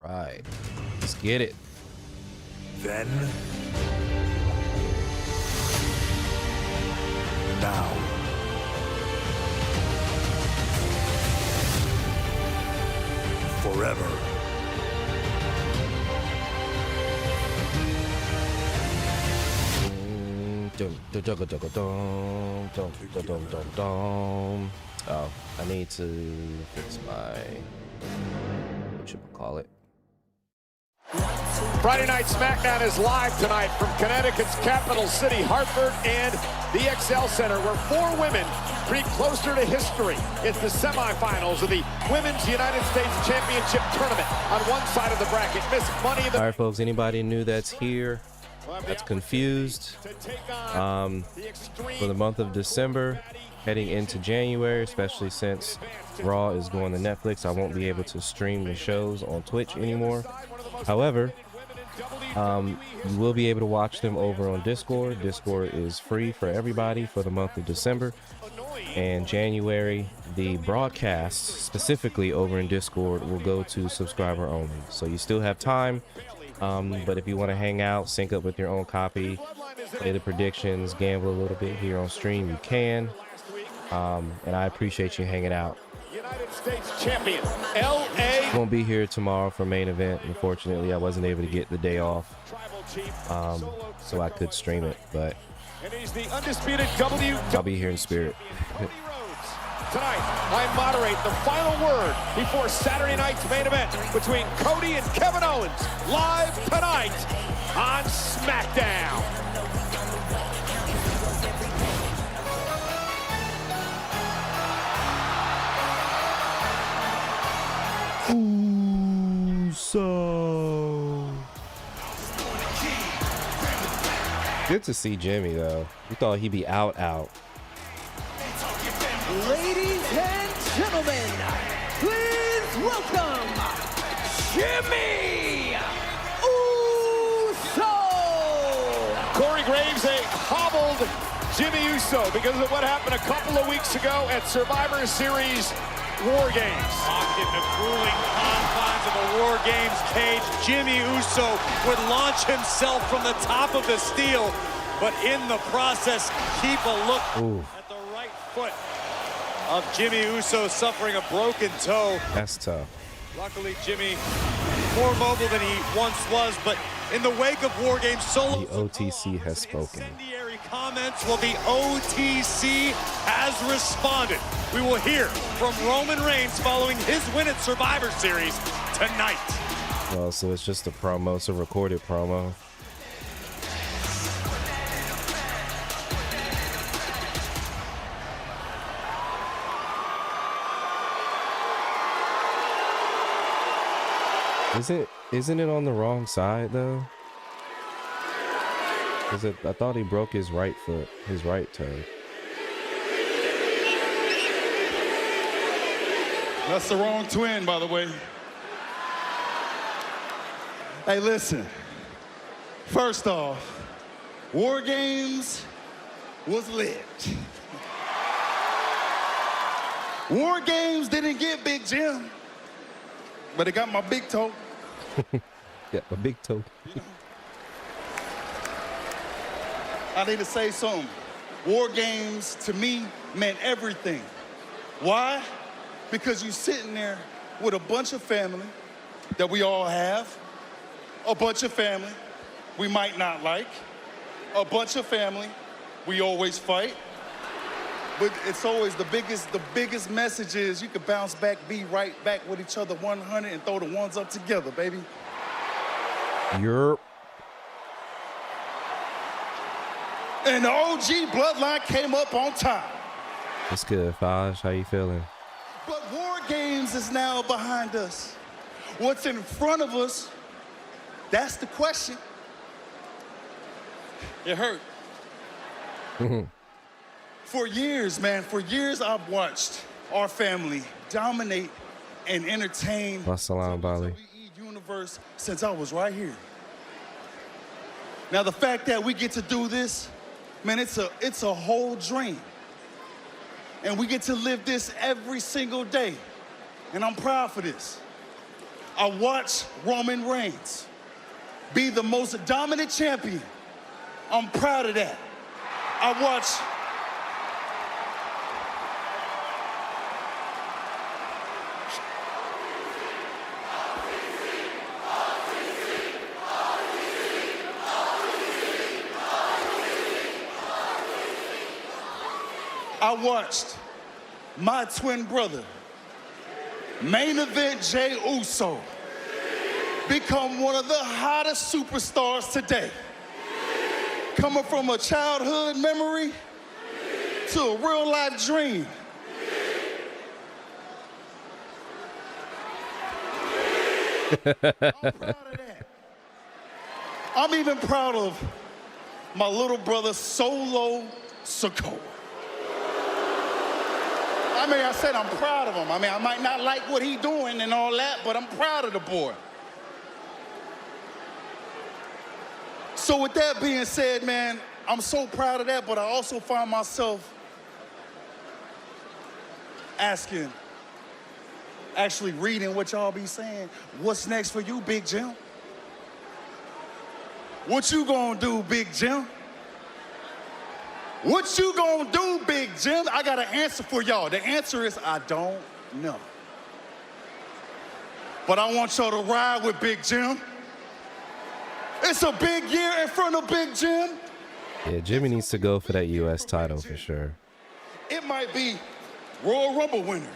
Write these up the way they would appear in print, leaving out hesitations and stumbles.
Right. Let's get it. Then. Now. Forever. Oh, I need to fix my, what should we call it? Friday Night Smackdown is live tonight from Connecticut's capital city, Hartford, and the XL Center, where four women creep closer to history. It's the semifinals of the Women's United States Championship Tournament. On one side of the bracket, Miss Money in the... All right, folks, anybody new that's here, that's confused, for the month of December, heading into January, especially since Raw is going to Netflix, I won't be able to stream the shows on Twitch anymore. However, you will be able to watch them over on Discord. Discord is free for everybody for the month of December. And January, the broadcasts specifically over in Discord will go to subscriber only. So you still have time. But if you want to hang out, sync up with your own copy, play the predictions, gamble a little bit here on stream, you can. And I appreciate you hanging out. United States champion, L.A. Won't be here tomorrow for main event. Unfortunately, I wasn't able to get the day off, so I could stream it, but and he's the undisputed I'll be here in spirit. Tonight, I moderate the final word before Saturday night's main event between Cody and Kevin Owens, live tonight on Smackdown. So good to see Jimmy though. We thought he'd be out. Ladies and gentlemen, please welcome Jimmy Uso. Corey Graves, a hobbled Jimmy Uso because of what happened a couple of weeks ago at Survivor Series War Games. Locked in the grueling confines of a War Games cage, Jimmy Uso would launch himself from the top of the steel, but in the process, keep a look at the right foot of Jimmy Uso, suffering a broken toe. That's tough. Luckily, Jimmy more mobile than he once was, but in the wake of War Games solo, The OTC has spoken. incendiary comments, well, the OTC has responded. We will hear from Roman Reigns following his win at Survivor Series tonight. Well, so it's just a promo, it's a recorded promo. Isn't it on the wrong side though? I thought he broke his right foot, his right toe. That's the wrong twin, by the way. Hey, listen. First off, War Games was lit. War Games didn't get Big Jim, but it got my big toe. Yeah, a big toe. I need to say something. War Games, to me, meant everything. Why? Because you're sitting there with a bunch of family that we all have, a bunch of family we might not like, a bunch of family we always fight, but it's always the biggest message is you can bounce back, be right back with each other 100 and throw the ones up together, baby. You're... And the OG bloodline came up on top. That's good, Faj. How you feeling? But War Games is now behind us. What's in front of us, that's the question. It hurt. For years, man, I've watched our family dominate and entertain Wassalam, Bali. WWE universe since I was right here. Now, the fact that we get to do this, man, it's a whole dream. And we get to live this every single day. And I'm proud for this. I watched Roman Reigns be the most dominant champion. I'm proud of that. I watched my twin brother, main event Jey Uso, become one of the hottest superstars today. Coming from a childhood memory to a real life dream. I'm proud of that. I'm even proud of my little brother Solo Sikoa. I mean, I said I'm proud of him. I mean, I might not like what he's doing and all that, but I'm proud of the boy. So with that being said, man, I'm so proud of that, but I also find myself actually reading what y'all be saying. What's next for you, Big Jim? What you gonna do, Big Jim? What you gonna do, Big Jim? I got an answer for y'all. The answer is I don't know. But I want y'all to ride with Big Jim. It's a big year in front of Big Jim. Yeah, Jimmy needs to go for that U.S. title for sure. It might be Royal Rumble winner.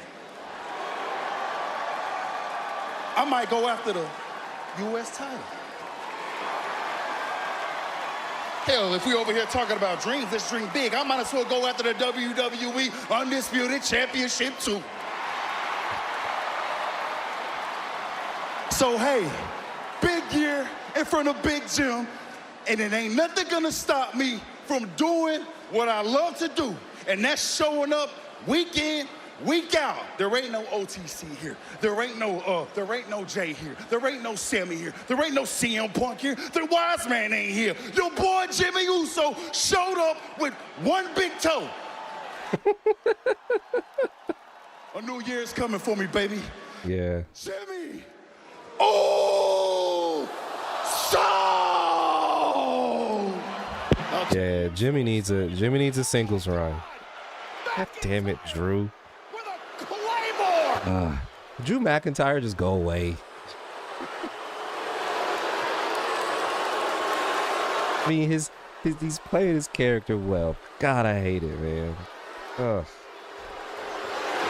I might go after the U.S. title. Hell, if we over here talking about dreams, let's dream big. I might as well go after the WWE Undisputed Championship too. So hey, big year in front of Big Jim, and it ain't nothing gonna stop me from doing what I love to do, and that's showing up week in, week out. There ain't no OTC here. There ain't no Jay here. There ain't no Sammy here. There ain't no CM Punk here. The Wise Man ain't here. Your boy Jimmy Uso showed up with one big toe. A new year's coming for me, baby. Yeah. Jimmy. Oh, so. Yeah, Jimmy needs a singles run. God damn it, Drew. Drew McIntyre, just go away. I mean, he's playing his character well. God, I hate it, man. Ugh.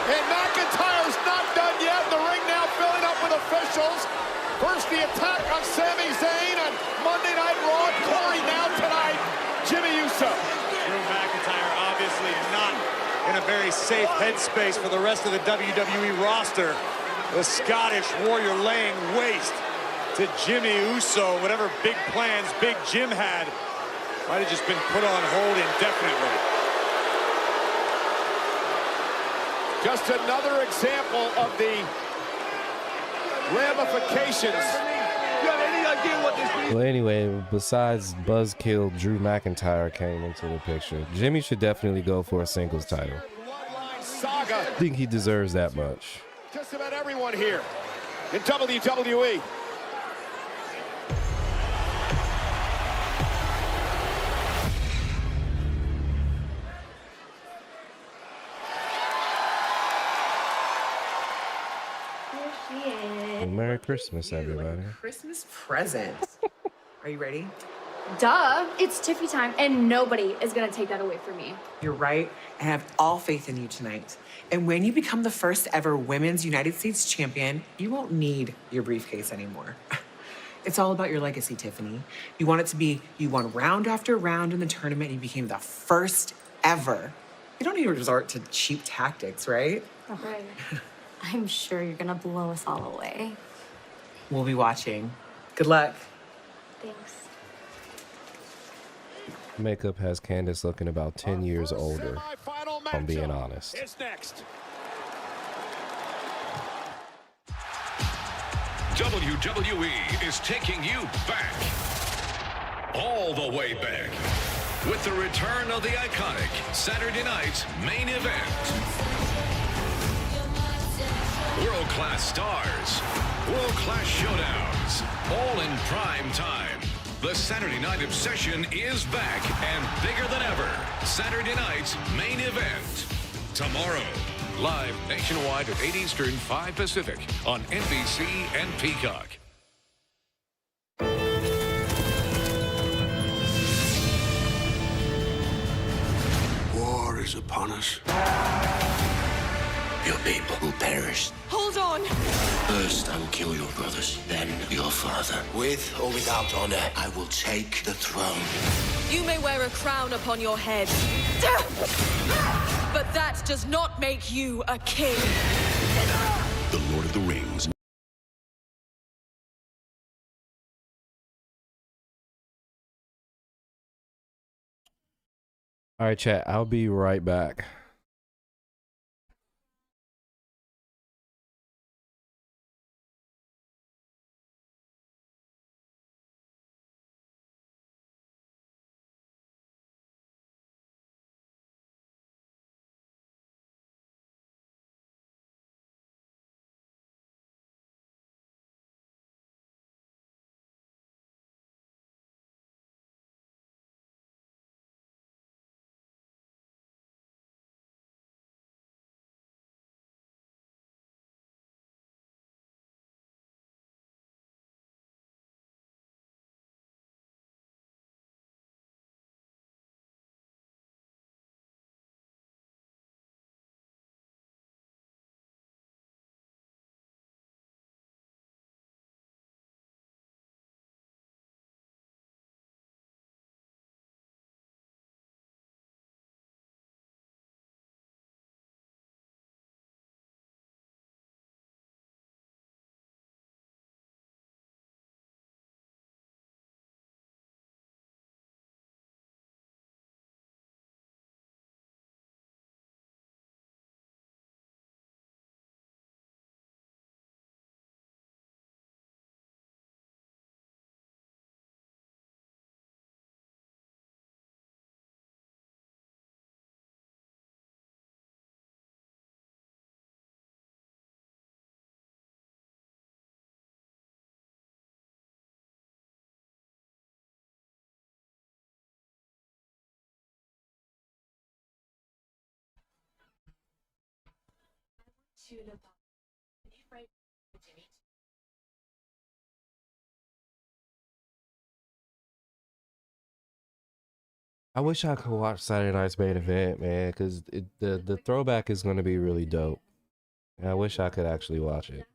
And McIntyre's not done yet. The ring now filling up with officials. First the attack on Sami Zayn on Monday Night Raw. Corey now tonight, Jimmy Uso. Drew McIntyre obviously not in a very safe headspace for the rest of the WWE roster. The Scottish Warrior laying waste to Jimmy Uso. Whatever big plans Big Jim had might have just been put on hold indefinitely. Just another example of the ramifications. You have any idea what this means? Well, anyway, besides Buzzkill, Drew McIntyre came into the picture. Jimmy should definitely go for a singles title. Saga. I think he deserves that much. Just about everyone here in WWE. Well, Merry Christmas, everybody. Christmas presents. Are you ready? Duh, it's Tiffy time, and nobody is gonna take that away from me. You're right. I have all faith in you tonight. And when you become the first ever Women's United States champion, you won't need your briefcase anymore. It's all about your legacy, Tiffany. You want it to be, you won round after round in the tournament, and you became the first ever. You don't need to resort to cheap tactics, right? Right. I'm sure you're gonna blow us all away. We'll be watching. Good luck. Thanks. Makeup has Candace looking about 10 years older, if I'm being honest. Is next. WWE is taking you back, all the way back, with the return of the iconic Saturday night's main event. World-class stars, World-class showdowns, all in prime time. The Saturday Night Obsession is back and bigger than ever. Saturday night's main event. Tomorrow, live nationwide at 8 Eastern, 5 Pacific on NBC and Peacock. War is upon us. Your people will perish. Hold on. First, I will kill your brothers, then your father. With or without honor, I will take the throne. You may wear a crown upon your head, but that does not make you a king. The Lord of the Rings. All right, chat. I'll be right back. I wish I could watch Saturday night's main event, man, because the throwback is going to be really dope. And I wish I could actually watch it.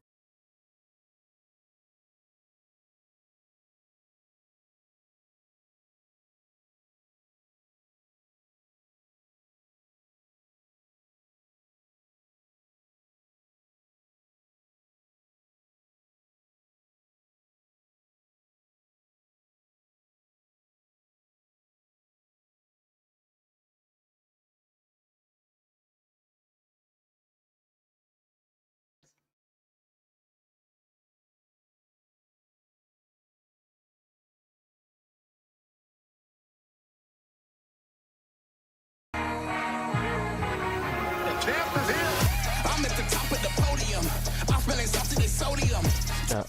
I'm at the top of the podium. I'm feeling salty as sodium. I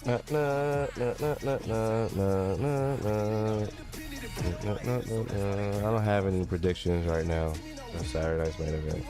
don't have any predictions right now for Saturday night's main event.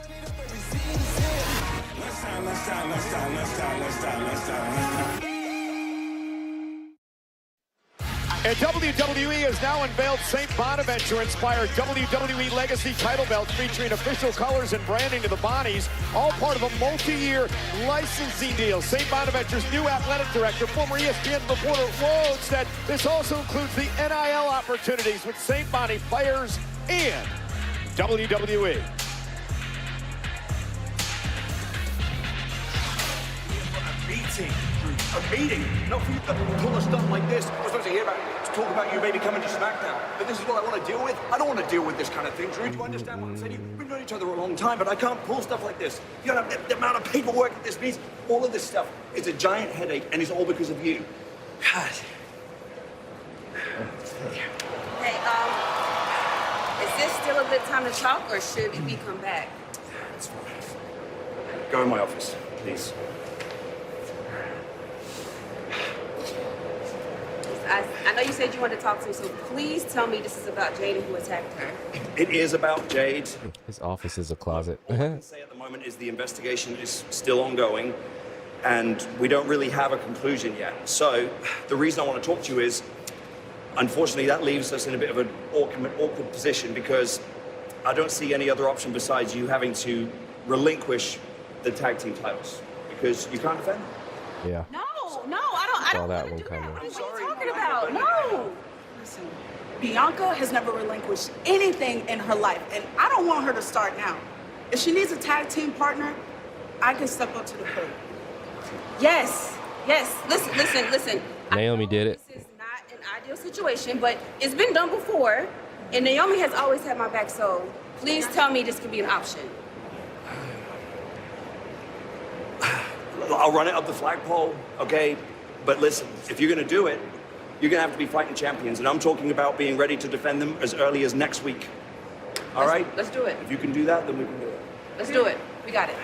And WWE has now unveiled St. Bonaventure-inspired WWE Legacy title belts featuring official colors and branding to the bodies, all part of a multi-year licensing deal. St. Bonaventure's new athletic director, former ESPN reporter Rhodes, said this also includes the NIL opportunities with St. Bonnie players and WWE. A meeting, not for you to pull a stunt like this. I was supposed to hear about, to talk about you maybe coming to Smackdown, but this is what I want to deal with. I don't want to deal with this kind of thing, Drew. Do you understand what I'm saying? We've known each other a long time, but I can't pull stuff like this. You know, the amount of paperwork that this means, all of this stuff, it's a giant headache, and it's all because of you. God. Hey, is this still a good time to talk, or should we come back? It's fine. Go in my office, please. I know you said you wanted to talk to me, so please tell me this is about Jade and who attacked her. It is about Jade. His office is a closet. All I can say at the moment is the investigation is still ongoing, and we don't really have a conclusion yet. So the reason I want to talk to you is, unfortunately, that leaves us in a bit of an awkward position because I don't see any other option besides you having to relinquish the tag team titles because you can't defend them. Yeah. No, I don't that want one to do coming. that. What are you talking about? No. Listen, Bianca has never relinquished anything in her life, and I don't want her to start now. If she needs a tag team partner, I can step up to the plate. Yes. Listen. Naomi did it. This is not an ideal situation, but it's been done before, and Naomi has always had my back, so please tell me this could be an option. I'll run it up the flagpole, okay? But listen, if you're gonna do it, you're gonna have to be fighting champions, and I'm talking about being ready to defend them as early as next week. All right? Let's do it. If you can do that, then we can do it. Let's do it. We got it.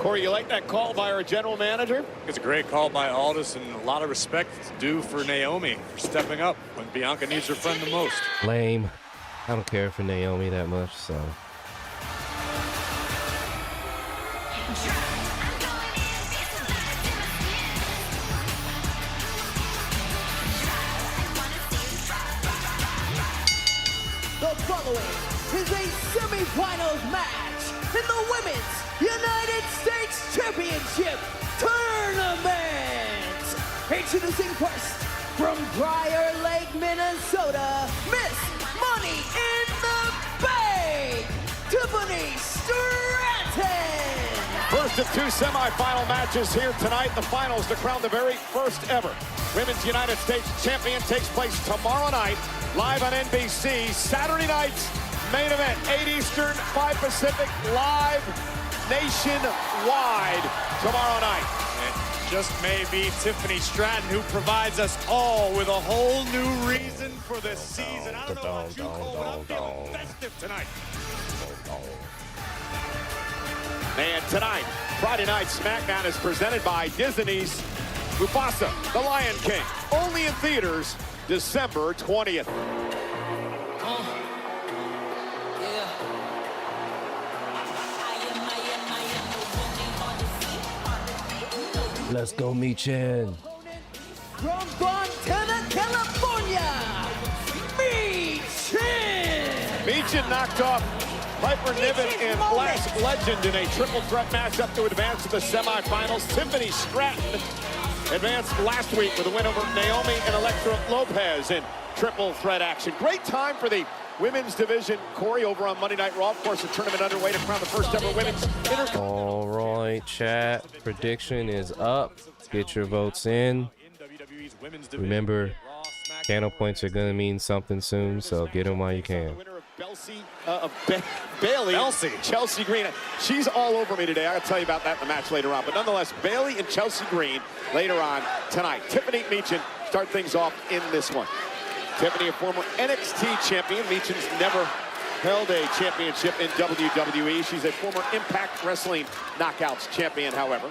Corey, you like that call by our general manager? It's a great call by Aldis, and a lot of respect due for Naomi for stepping up when Bianca needs her friend the most. Lame. I don't care for Naomi that much, so. The following is a semi-finals match in the Women's United States Championship Tournament. Introducing first, from Briar Lake, Minnesota, Miss Money in the Bank, Tiffany Stratton. First of two semifinal matches here tonight. The finals to crown the very first ever Women's United States Champion takes place tomorrow night, live on NBC. Saturday night's main event, 8 Eastern, 5 Pacific, live nationwide tomorrow night. It just may be Tiffany Stratton who provides us all with a whole new reason for this season. I don't know what you call it. I'm feeling festive tonight. And tonight, Friday night Smackdown is presented by Disney's Mufasa, the Lion King. Only in theaters December 20th. Let's go, Michin. From Fontana, California, Michin. Michin knocked off Piper Niven and Last Legend in a triple threat matchup to advance to the semifinals. Tiffany Stratton advanced last week with a win over Naomi and Elektra Lopez in triple threat action. Great time for the women's division. Corey, over on Monday Night Raw, of course, a tournament underway to crown the first ever women's All right, chat. Prediction is up. Get your votes in. Remember, channel points are going to mean something soon, so get them while you can. Bailey, Chelsea Green. She's all over me today. I'll tell you about that in the match later on. But nonetheless, Bailey and Chelsea Green later on tonight. Tiffany Michin start things off in this one. Tiffany, a former NXT champion. Michin's never held a championship in WWE. She's a former Impact Wrestling Knockouts champion, however.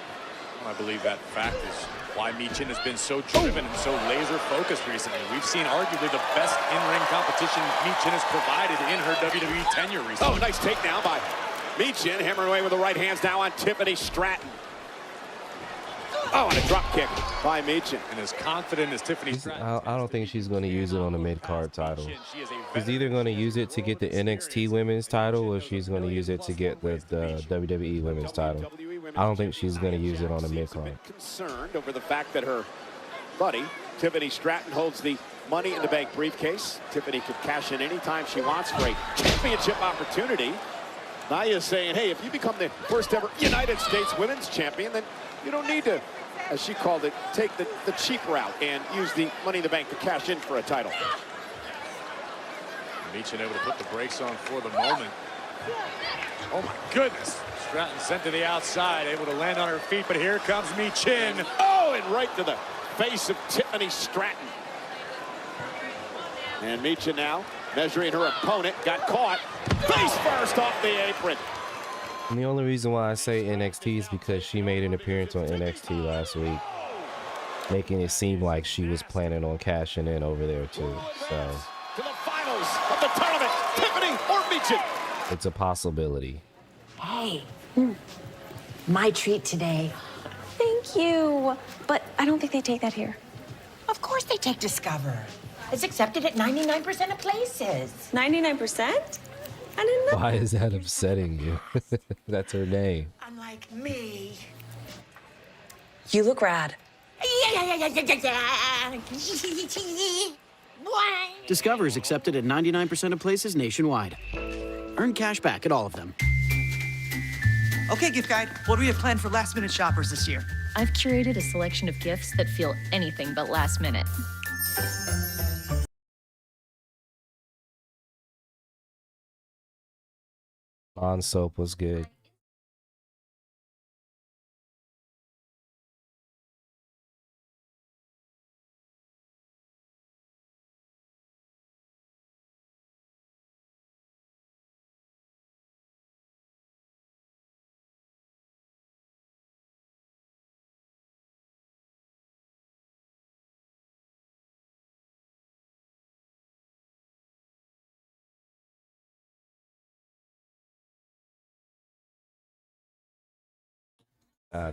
I believe that fact is why Michin has been so driven and so laser focused recently. We've seen arguably the best in-ring competition Michin has provided in her WWE tenure recently. Oh, nice takedown by Michin, hammering away with the right hands now on Tiffany Stratton. Oh, and a drop kick by Michin. And as confident as Tiffany Stratton. I don't think she's going to use it on the mid-card title. She's either going to use it to get the NXT women's title or she's going to use it to get the WWE women's title. I don't think she's going to use it on the mid-card. Concerned over the fact that her buddy, Tiffany Stratton, holds the Money in the Bank briefcase. Tiffany could cash in anytime she wants for a championship opportunity. Naya's saying, hey, if you become the first ever United States Women's Champion, then you don't need to, as she called it, take the cheap route and use the Money in the Bank to cash in for a title. Michin able to put the brakes on for the moment. Oh my goodness. Stratton sent to the outside, able to land on her feet, but here comes Michin. Oh, and right to the face of Tiffany Stratton. And Michin now measuring her opponent, got caught. Face first off the apron. And the only reason why I say NXT is because she made an appearance on NXT last week, making it seem like she was planning on cashing in over there too. So to the finals of the tournament, Tiffany or Meechin. It's a possibility. Hey, my treat today. Thank you. But I don't think they take that here. Of course they take Discover. It's accepted at 99% of places. 99%? I didn't know. Why is that upsetting you? That's her name. Unlike me. You look rad. Discover is accepted at 99% of places nationwide. Earn cash back at all of them. Okay, gift guide. What do we have planned for last-minute shoppers this year? I've curated a selection of gifts that feel anything but last minute. On soap was good.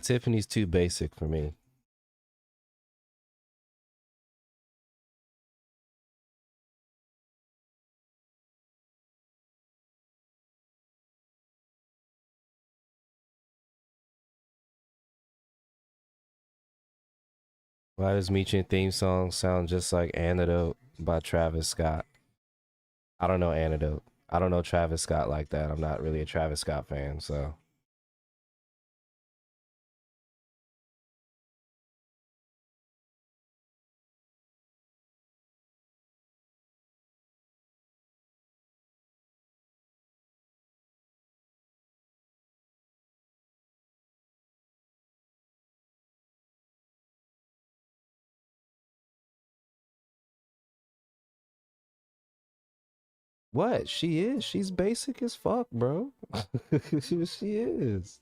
Tiffany's too basic for me. Why does Meechin theme song sound just like Antidote by Travis Scott? I don't know Antidote. I don't know Travis Scott like that. I'm not really a Travis Scott fan, so. What? She is. She's basic as fuck, bro. She is.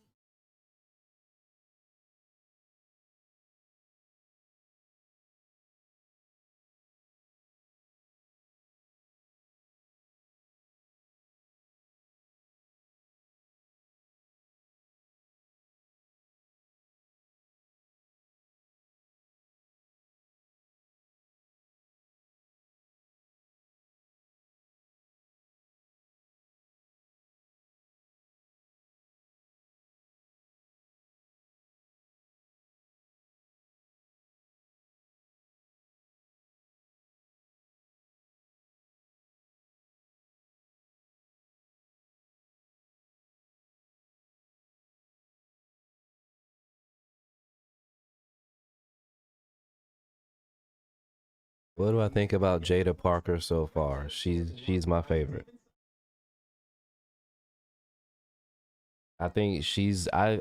What do I think about Jada Parker so far? She's my favorite. I think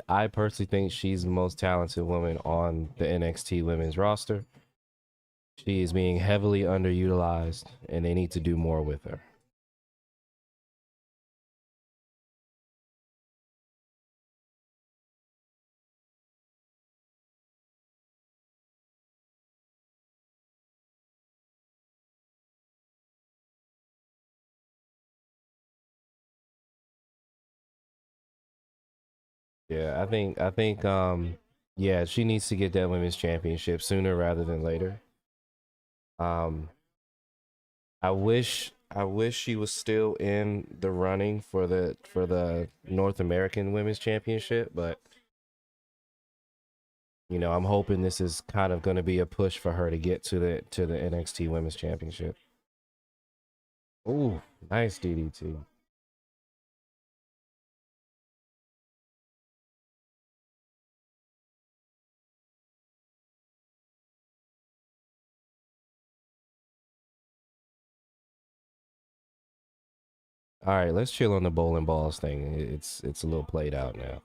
I personally think she's the most talented woman on the NXT women's roster. She is being heavily underutilized and they need to do more with her. Yeah, yeah, she needs to get that women's championship sooner rather than later. Um I wish she was still in the running for the North American Women's Championship, but you know, I'm hoping this is kind of going to be a push for her to get to the NXT Women's Championship. Ooh, nice DDT. All right, let's chill on the bowling balls thing. It's a little played out now.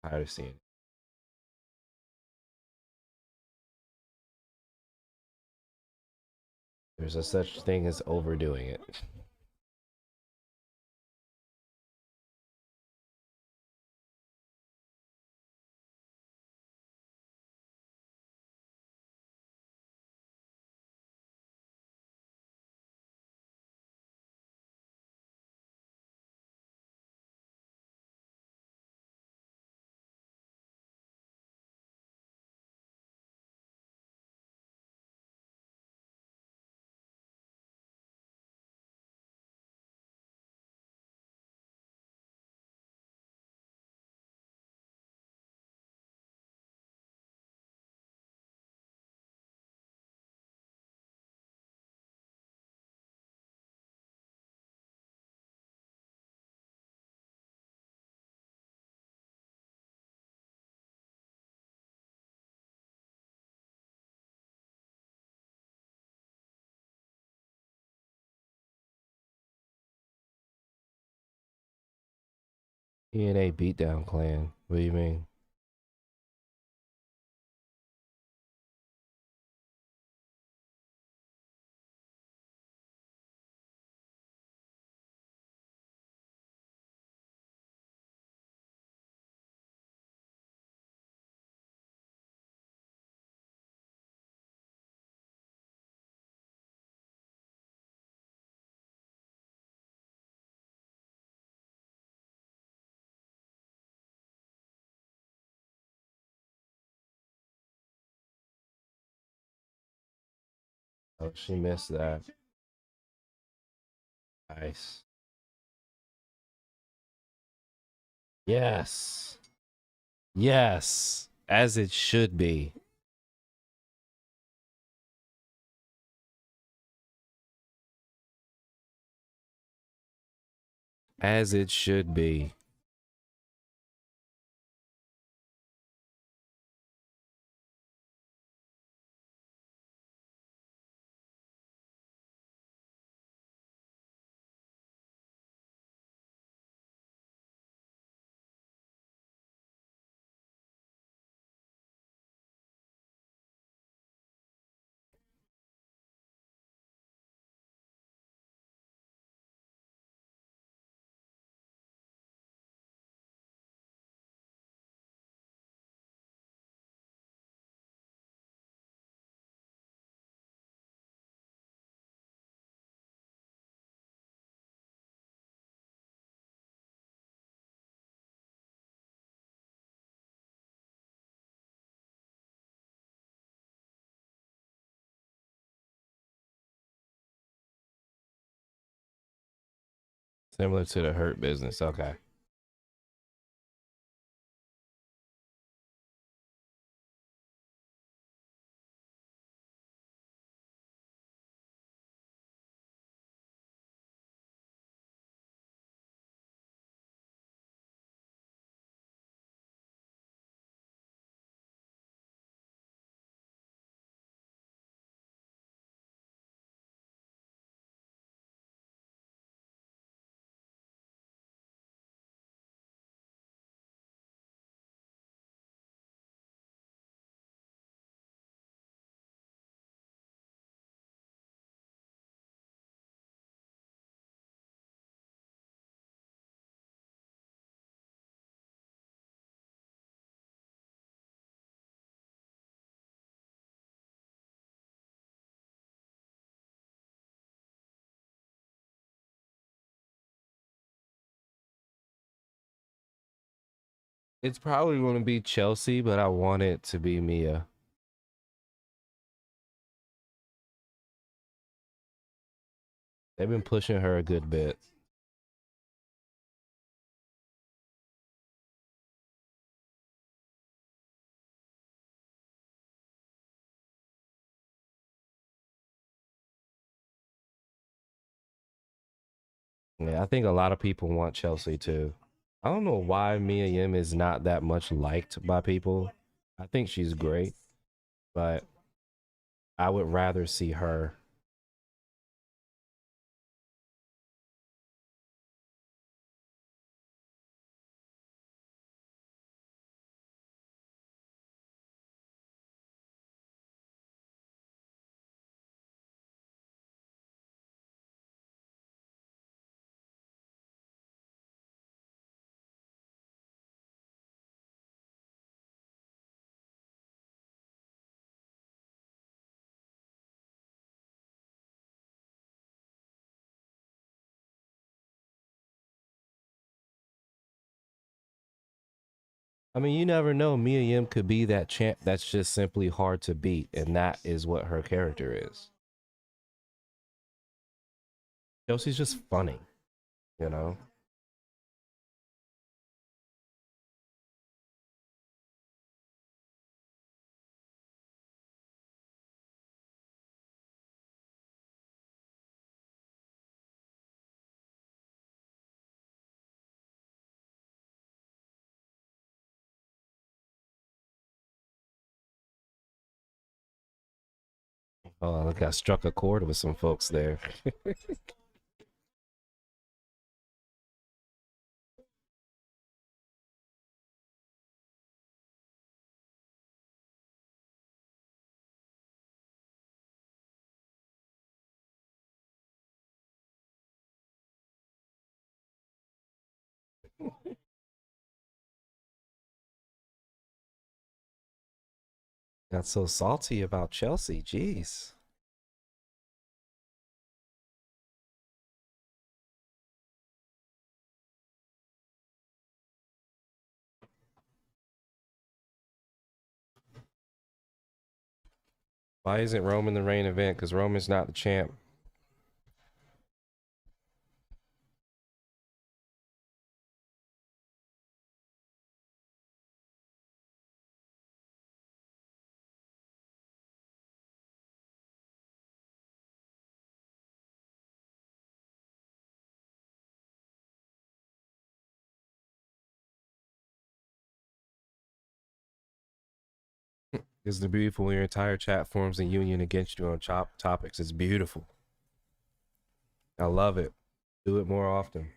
Tired of seeing it. There's a such thing as overdoing it. TNA Beatdown Clan. What do you mean? Oh, she missed that. Nice. Yes. Yes. As it should be. As it should be. Similar to the Hurt Business. Okay. It's probably going to be Chelsea, but I want it to be Mia. They've been pushing her a good bit. Yeah, I think a lot of people want Chelsea too. I don't know why Mia Yim is not that much liked by people. I think she's great, but I would rather see her. I mean, you never know. Mia Yim could be that champ that's just simply hard to beat, and that is what her character is. Chelsea's just funny, you know? Oh, look, I struck a chord with some folks there. Got so salty about Chelsea. Jeez. Why isn't Roman the main event? Because Roman's not the champ. It's the beautiful when your entire chat forms a union against you on topics. It's beautiful. I love it. Do it more often.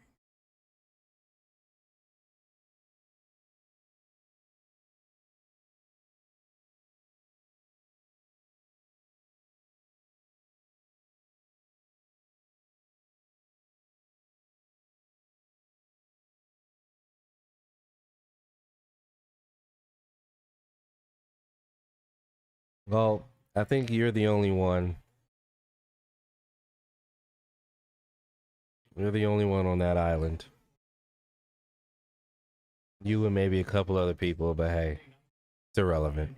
Well, I think you're the only one. You're the only one on that island. You and maybe a couple other people, but hey, it's irrelevant.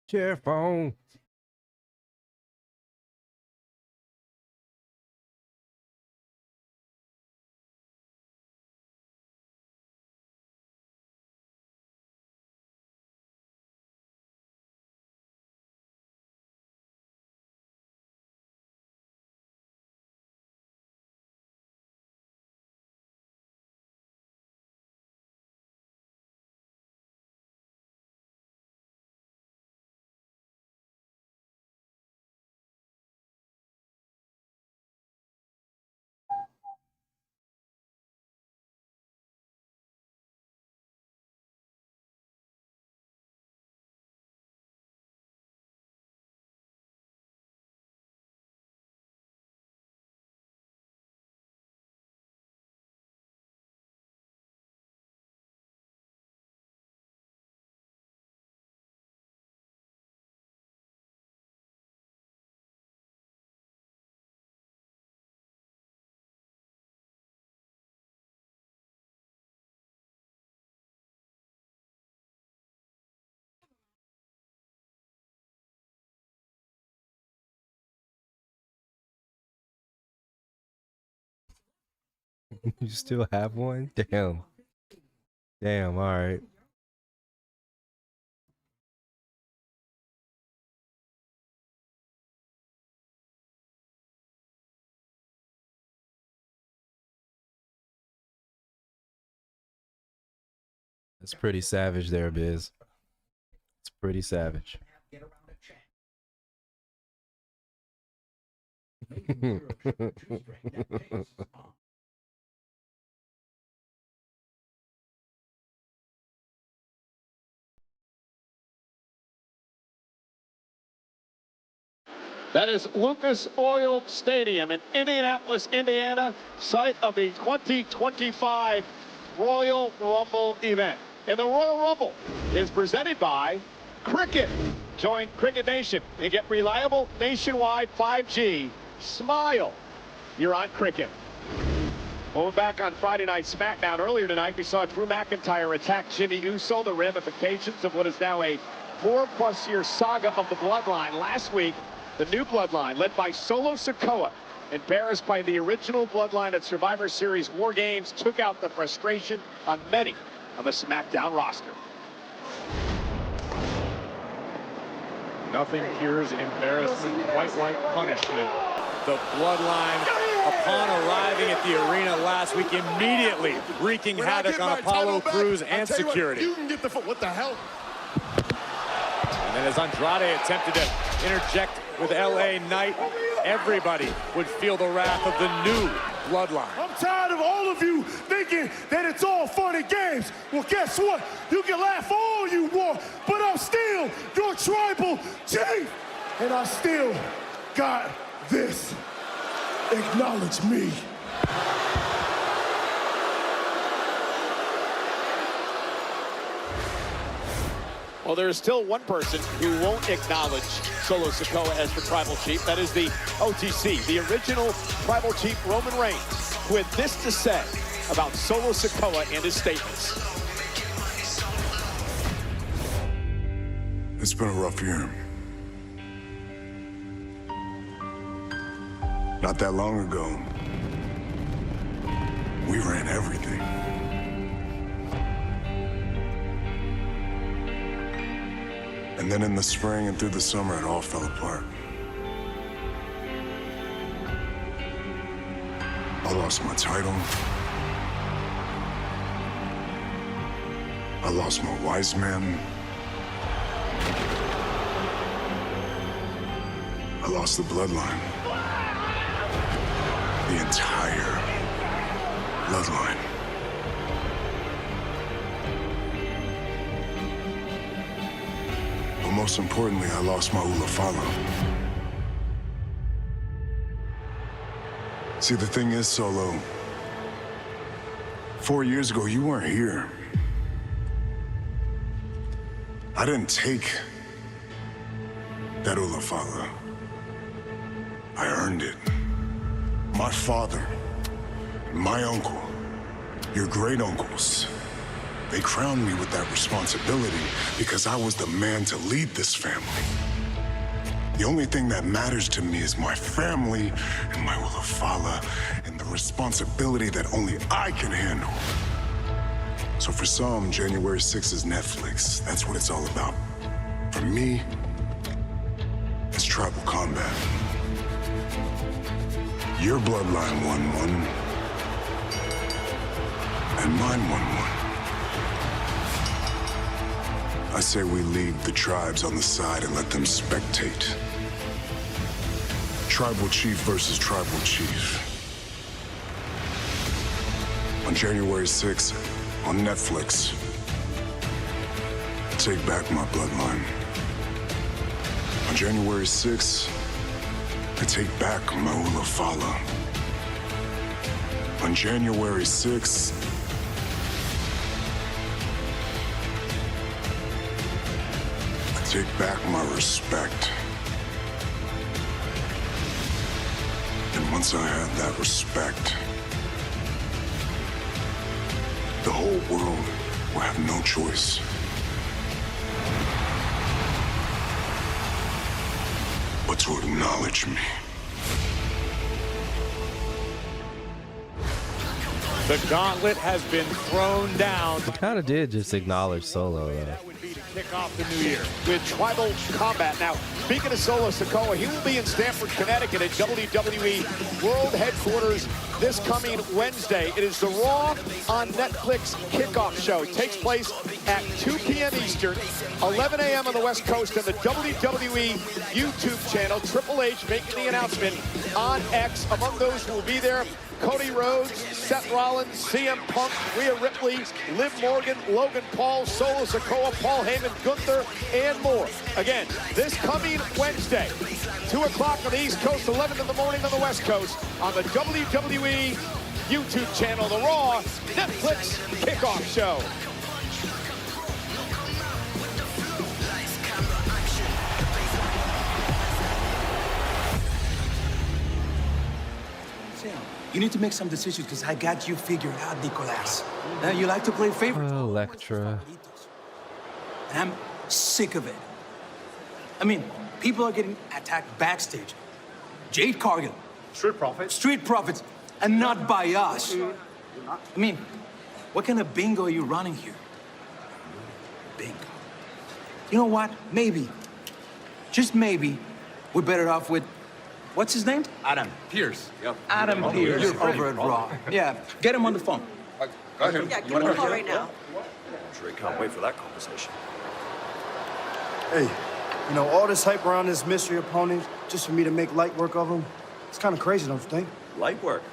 Chair phone. You still have one? Damn. Damn, all right. That's pretty savage there, Biz. It's pretty savage. That is Lucas Oil Stadium in Indianapolis, Indiana, site of the 2025 Royal Rumble event. And the Royal Rumble is presented by Cricket. Join Cricket Nation and get reliable nationwide 5G. Smile. You're on Cricket. Well, back on Friday Night Smackdown earlier tonight, we saw Drew McIntyre attack Jimmy Uso, the ramifications of what is now a 4+ year saga of the Bloodline. Last week, the new Bloodline, led by Solo Sikoa, embarrassed by the original Bloodline at Survivor Series War Games, took out the frustration on many on the Smackdown roster. Nothing cures embarrassment quite like punishment. The Bloodline, upon arriving at the arena last week, immediately wreaking havoc on Apollo Crews and security. You can get the foot. What the hell? And then as Andrade attempted to interject with LA Knight, everybody would feel the wrath of the new Bloodline. I'm tired of all of you thinking that it's all fun and games. Well, guess what? You can laugh all you want, but I'm still your tribal chief. And I still got this. Acknowledge me. Well, there is still one person who won't acknowledge Solo Sikoa as the Tribal Chief. That is the OTC, the original Tribal Chief Roman Reigns, who had this to say about Solo Sikoa and his statements. It's been a rough year. Not that long ago, we ran everything. And then in the spring and through the summer, it all fell apart. I lost my title. I lost my wise man. I lost the bloodline. The entire bloodline. But most importantly, I lost my Ulafalo. See, the thing is, Solo, 4 years ago, you weren't here. I didn't take that Ulafalo. I earned it. My father, my uncle, your great uncles, they crowned me with that responsibility because I was the man to lead this family. The only thing that matters to me is my family and my Ulafala and the responsibility that only I can handle. So for some, January 6th is Netflix. That's what it's all about. For me, it's tribal combat. Your bloodline won one, and mine won one. I say we leave the tribes on the side and let them spectate. Tribal chief versus tribal chief. On January 6th, on Netflix, take back my bloodline. On January 6th, I take back my Ulafala. On January 6th, I take back my respect. And once I have that respect, the whole world will have no choice but to acknowledge me. The gauntlet has been thrown down. He kind of did just acknowledge Solo, though. Kick off the new year with tribal combat. Now, speaking of Solo Sikoa, he will be in Stamford, Connecticut at WWE World Headquarters this coming Wednesday. It is the Raw on Netflix kickoff show. It takes place at 2 p.m. Eastern, 11 a.m. on the West Coast, and the WWE YouTube channel. Triple H making the announcement on X. Among those who will be there, Cody Rhodes, Seth Rollins, CM Punk, Rhea Ripley, Liv Morgan, Logan Paul, Solo Sikoa, Paul Heyman, Gunther, and more. Again, this coming Wednesday, 2 o'clock on the East Coast, 11 in the morning on the West Coast, on the WWE YouTube channel, the Raw Netflix Kickoff Show. Sam, you need to make some decisions because I got you figured out, Nicolas. Now, you like to play favorites. Electra. And I'm sick of it. I mean, people are getting attacked backstage. Jade Cargill. Street Profits. Street Profits, and not by us. I mean, what kind of bingo are you running here? Bingo. You know what? Maybe, just maybe, we're better off with, what's his name? Adam Pierce. Yep. Adam Pierce over at Raw. Yeah, get him on the phone. Got him. Yeah, give him a call right now. I'm sure he can't wait for that conversation. Hey, you know, all this hype around this mystery opponent just for me to make light work of him, it's kind of crazy, don't you think? Light work?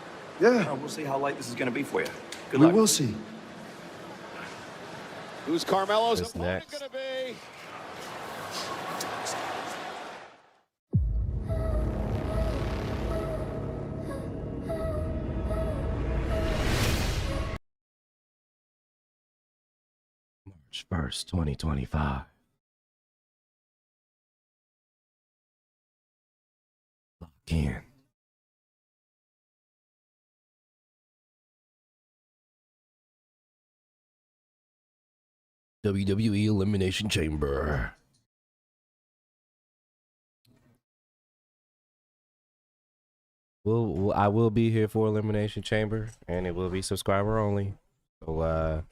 Yeah. Well, we'll see how light this is going to be for you. Good We luck. will see. Who's Carmelo's Who's opponent next? gonna be? March 1st, 2025. Lock in. WWE Elimination Chamber. I will be here for Elimination Chamber, and it will be subscriber only. So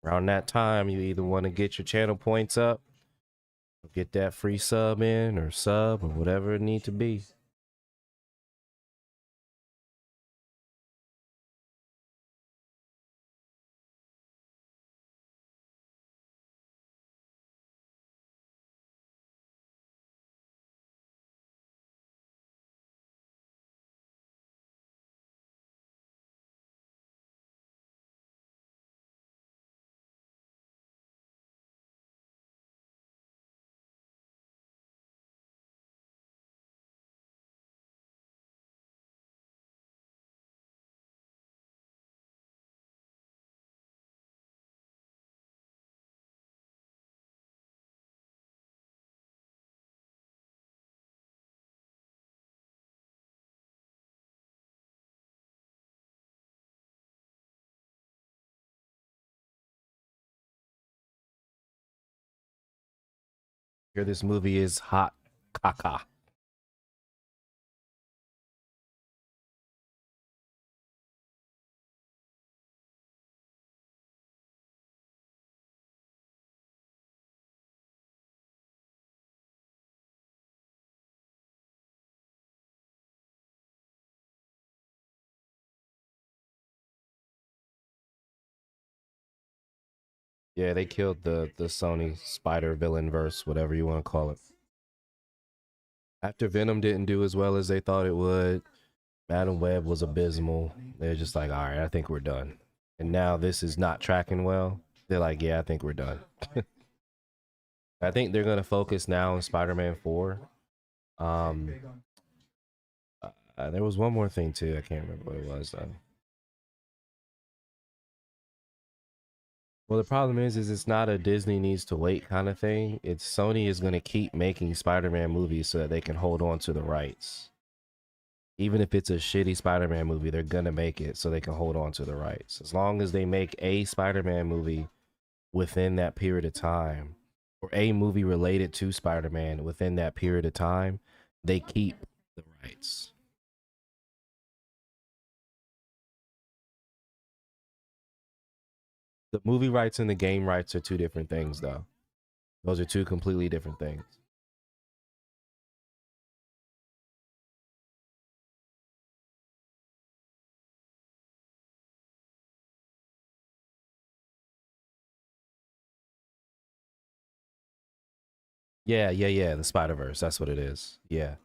around that time, you either want to get your channel points up, or get that free sub in, or sub, or whatever it need to be. Here, this movie is hot caca. Yeah, they killed the Sony Spider villain verse, whatever you want to call it. After Venom didn't do as well as they thought it would, Madam Web was abysmal. They're just like, all right, I think we're done. And now this is not tracking well. They're like, yeah, I think we're done. I think they're gonna focus now on Spider-Man 4. There was one more thing too. I can't remember what it was though. Well, the problem is it's not a Disney needs to wait kind of thing. It's Sony is going to keep making Spider-Man movies so that they can hold on to the rights. Even if it's a shitty Spider-Man movie, they're going to make it so they can hold on to the rights. As long as they make a Spider-Man movie within that period of time, or a movie related to Spider-Man within that period of time, they keep the rights. The movie rights and the game rights are two different things, though. Those are two completely different things. Yeah, the Spider-Verse, that's what it is. Yeah.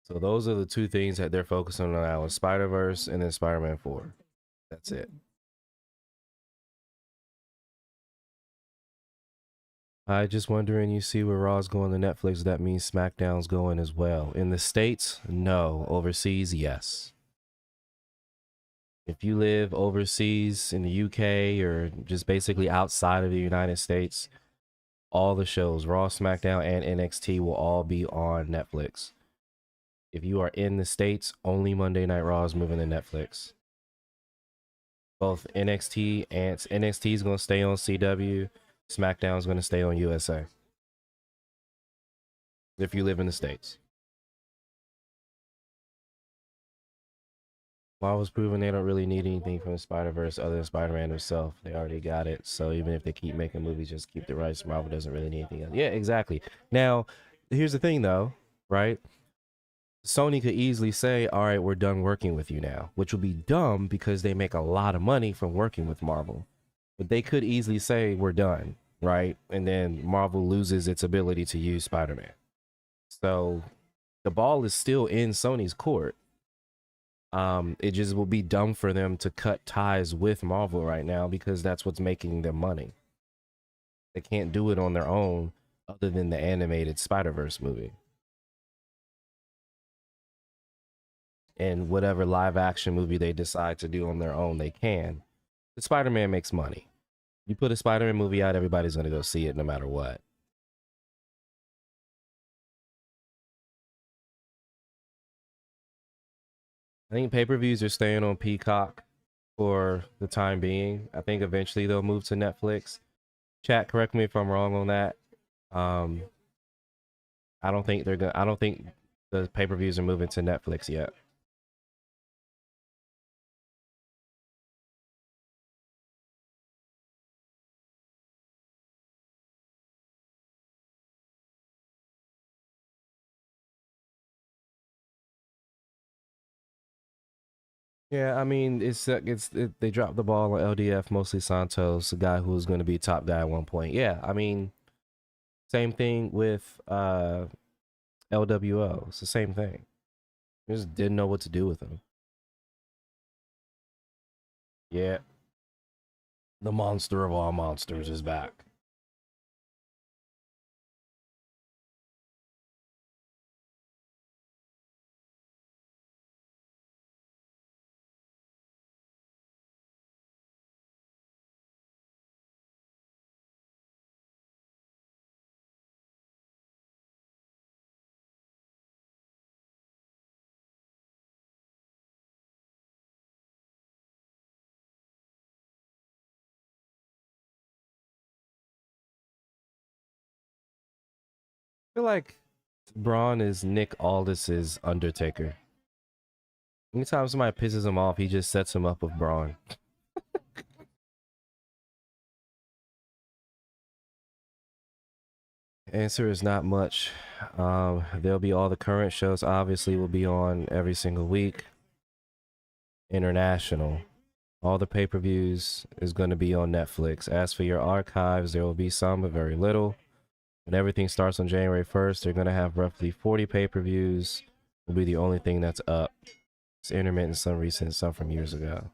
So those are the two things that they're focusing on now, is Spider-Verse and then Spider-Man 4. That's it. I just wondering, you see where Raw's going to Netflix, that means Smackdown's going as well. In the States, no. Overseas, yes. If you live overseas in the UK or just basically outside of the United States, all the shows, Raw, SmackDown, and NXT, will all be on Netflix. If you are in the States, only Monday Night Raw is moving to Netflix. Both NXT and NXT is going to stay on CW. SmackDown is going to stay on USA. If you live in the States. Marvel's proven they don't really need anything from the Spider-Verse other than Spider-Man himself. They already got it. So even if they keep making movies, just keep the rights. Marvel doesn't really need anything else. Yeah, exactly. Now, here's the thing though, right? Sony could easily say, all right, we're done working with you now, which would be dumb because they make a lot of money from working with Marvel. But they could easily say, we're done, right? And then Marvel loses its ability to use Spider-Man. So the ball is still in Sony's court. It just will be dumb for them to cut ties with Marvel right now because that's what's making them money. They can't do it on their own other than the animated Spider-Verse movie. And whatever live action movie they decide to do on their own, they can. The Spider-Man makes money. You put a Spider-Man movie out, everybody's going to go see it no matter what. I think pay-per-views are staying on Peacock for the time being. I think eventually they'll move to Netflix. Chat, correct me if I'm wrong on that. I don't think the pay-per-views are moving to Netflix yet. Yeah, I mean, they dropped the ball on LDF, mostly Santos, the guy who was going to be top guy at one point. Yeah, I mean, same thing with LWO. It's the same thing. Just didn't know what to do with him. Yeah, the monster of all monsters is back. I feel like Braun is Nick Aldis's Undertaker. Anytime somebody pisses him off, he just sets him up with Braun. Answer is not much. There'll be all the current shows, obviously, will be on every single week. International. All the pay-per-views is going to be on Netflix. As for your archives, there will be some, but very little. When everything starts on January 1st, they're going to have roughly 40 pay-per-views. Will be the only thing that's up. It's intermittent, some recent, some from years ago.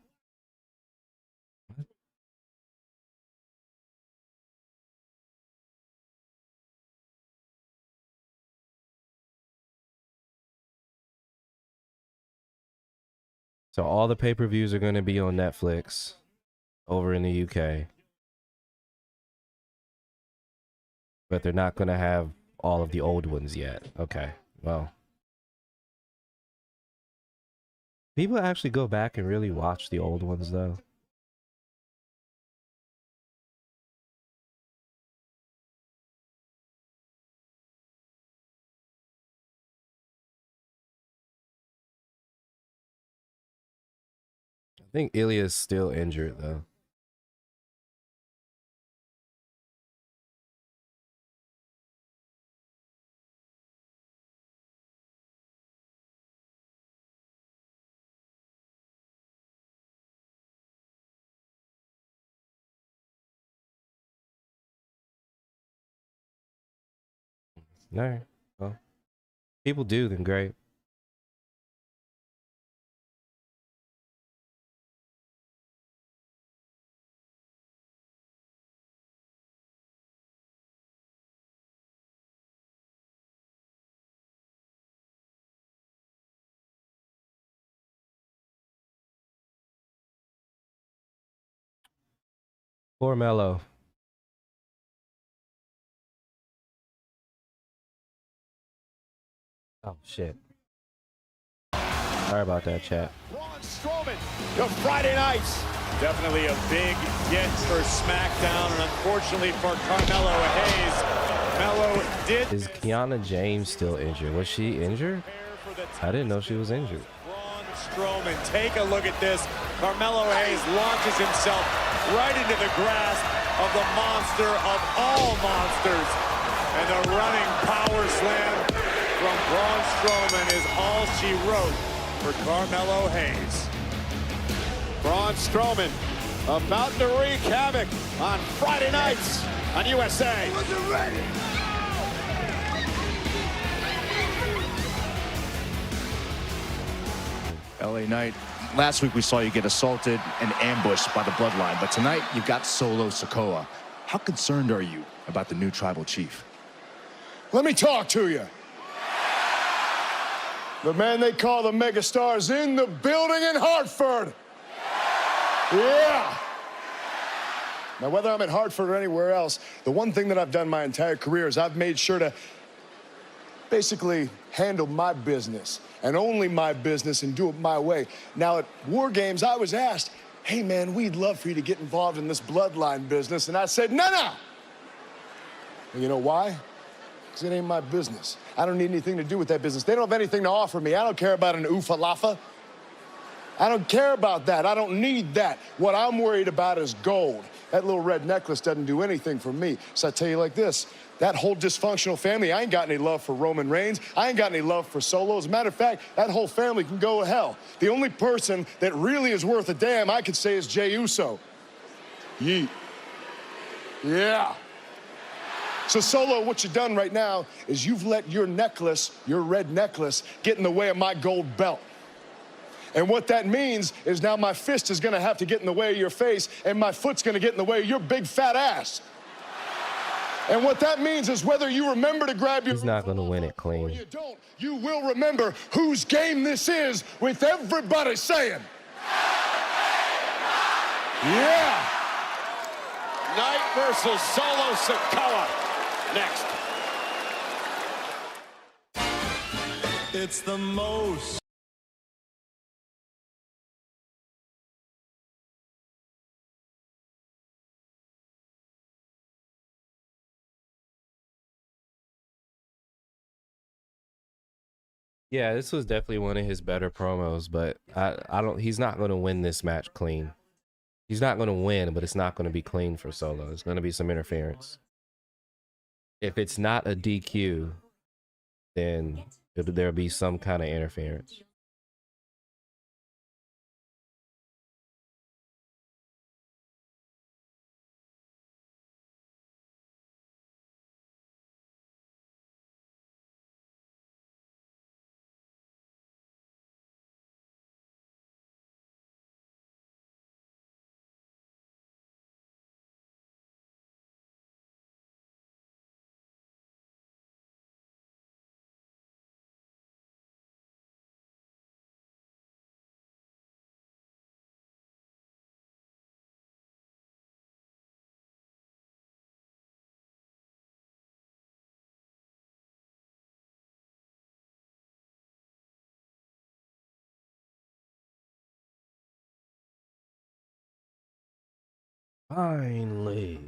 So all the pay-per-views are going to be on Netflix over in the UK. But they're not going to have all of the old ones yet. Okay, well. People actually go back and really watch the old ones, though. I think Ilya's still injured, though. All right. Well, people do, then great. Poor Mello. Oh, shit. Sorry about that, chat. Braun Strowman to Friday nights. Definitely a big get for Smackdown, and unfortunately for Carmelo Hayes, Melo did. Is Kiana James still injured? Was she injured? I didn't know she was injured. Braun Strowman, take a look at this. Carmelo Hayes launches himself right into the grasp of the monster of all monsters. And the running power slam from Braun Strowman is all she wrote for Carmelo Hayes. Braun Strowman about to wreak havoc on Friday nights on USA. LA Knight, last week we saw you get assaulted and ambushed by the Bloodline, but tonight you've got Solo Sikoa. How concerned are you about the new tribal chief? Let me talk to you. The man they call the megastar is in the building in Hartford. Yeah. Now, whether I'm in Hartford or anywhere else, the one thing that I've done my entire career is I've made sure to basically handle my business and only my business and do it my way. Now, at War Games, I was asked, hey, man, we'd love for you to get involved in this bloodline business. And I said, no. And you know why? Because it ain't my business. I don't need anything to do with that business. They don't have anything to offer me. I don't care about an oofalafa. I don't care about that. I don't need that. What I'm worried about is gold. That little red necklace doesn't do anything for me. So I tell you like this, that whole dysfunctional family, I ain't got any love for Roman Reigns. I ain't got any love for Solo. As a matter of fact, that whole family can go to hell. The only person that really is worth a damn, I could say, is Jey Uso. Yeet. Yeah. So, Solo, what you've done right now is you've let your necklace, your red necklace, get in the way of my gold belt. And what that means is now my fist is gonna have to get in the way of your face, and my foot's gonna get in the way of your big fat ass. And what that means is whether you remember to grab your— He's not gonna win it clean. You don't, you will remember whose game this is with everybody saying, yeah. Knight versus Solo Sikoa. Next. It's the most. Yeah, this was definitely one of his better promos, but I don't. He's not going to win this match clean. He's not going to win, but it's not going to be clean for Solo. It's going to be some interference. If it's not a DQ, then there'll be some kind of interference. Finally.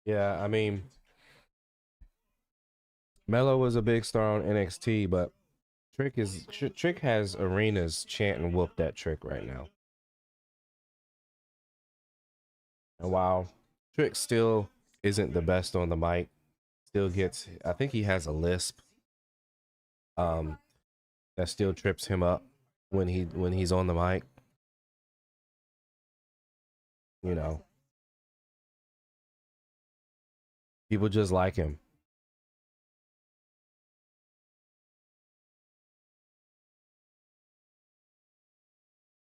Yeah, I mean, Melo was a big star on NXT, but Trick has arenas chanting "whoop that Trick" right now. And while Trick still isn't the best on the mic, still gets, I think he has a lisp that still trips him up when he's on the mic. You know, people just like him.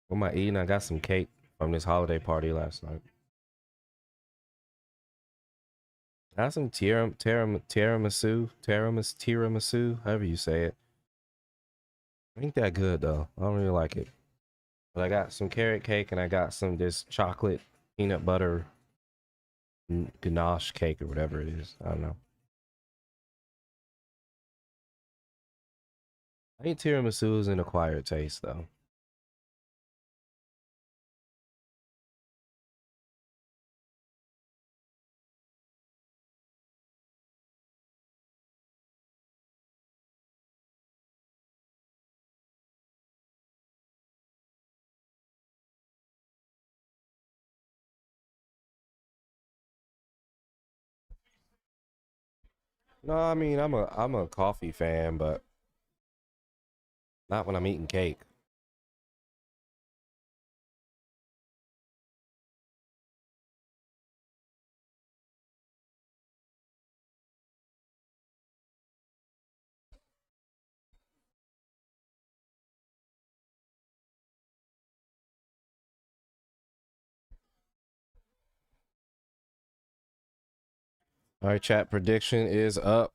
What am I eating? I got some cake from this holiday party last night. I got some tiramisu, however you say it. Ain't that good though. I don't really like it. But I got some carrot cake and I got this chocolate peanut butter ganache cake or whatever it is. I don't know. I think tiramisu is an acquired taste though. No, I mean I'm a coffee fan, but not when I'm eating cake. All right, chat prediction is up.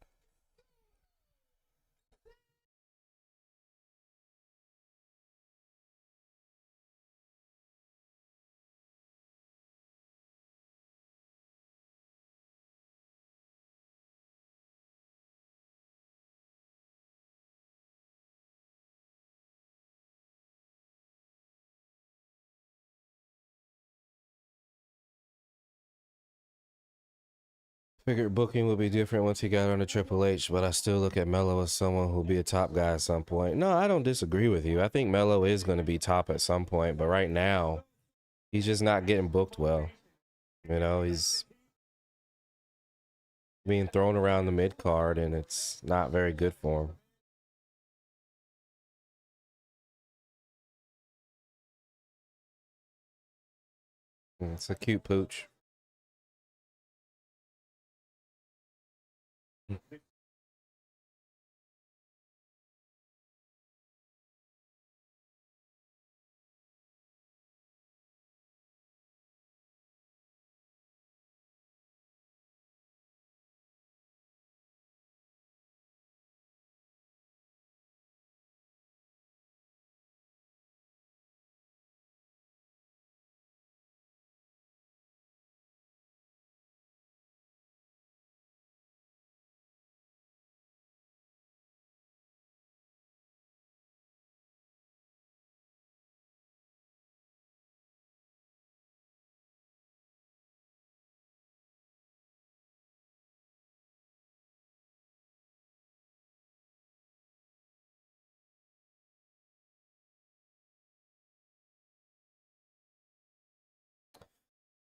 Figured booking would be different once he got on the Triple H, but I still look at Melo as someone who'll be a top guy at some point. No, I don't disagree with you. I think Melo is going to be top at some point, but right now, he's just not getting booked well. You know, he's being thrown around the mid card, and it's not very good for him. It's a cute pooch.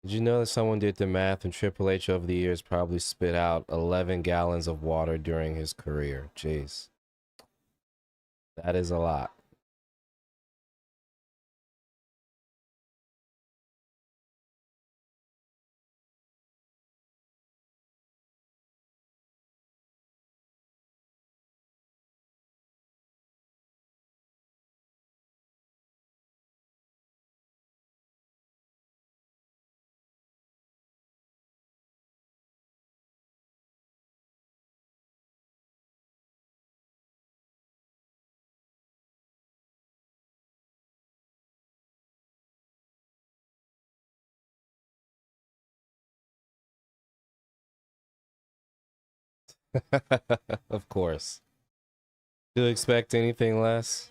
Did you know that someone did the math and Triple H over the years probably spit out 11 gallons of water during his career? Jeez. That is a lot. Of course. Do you expect anything less?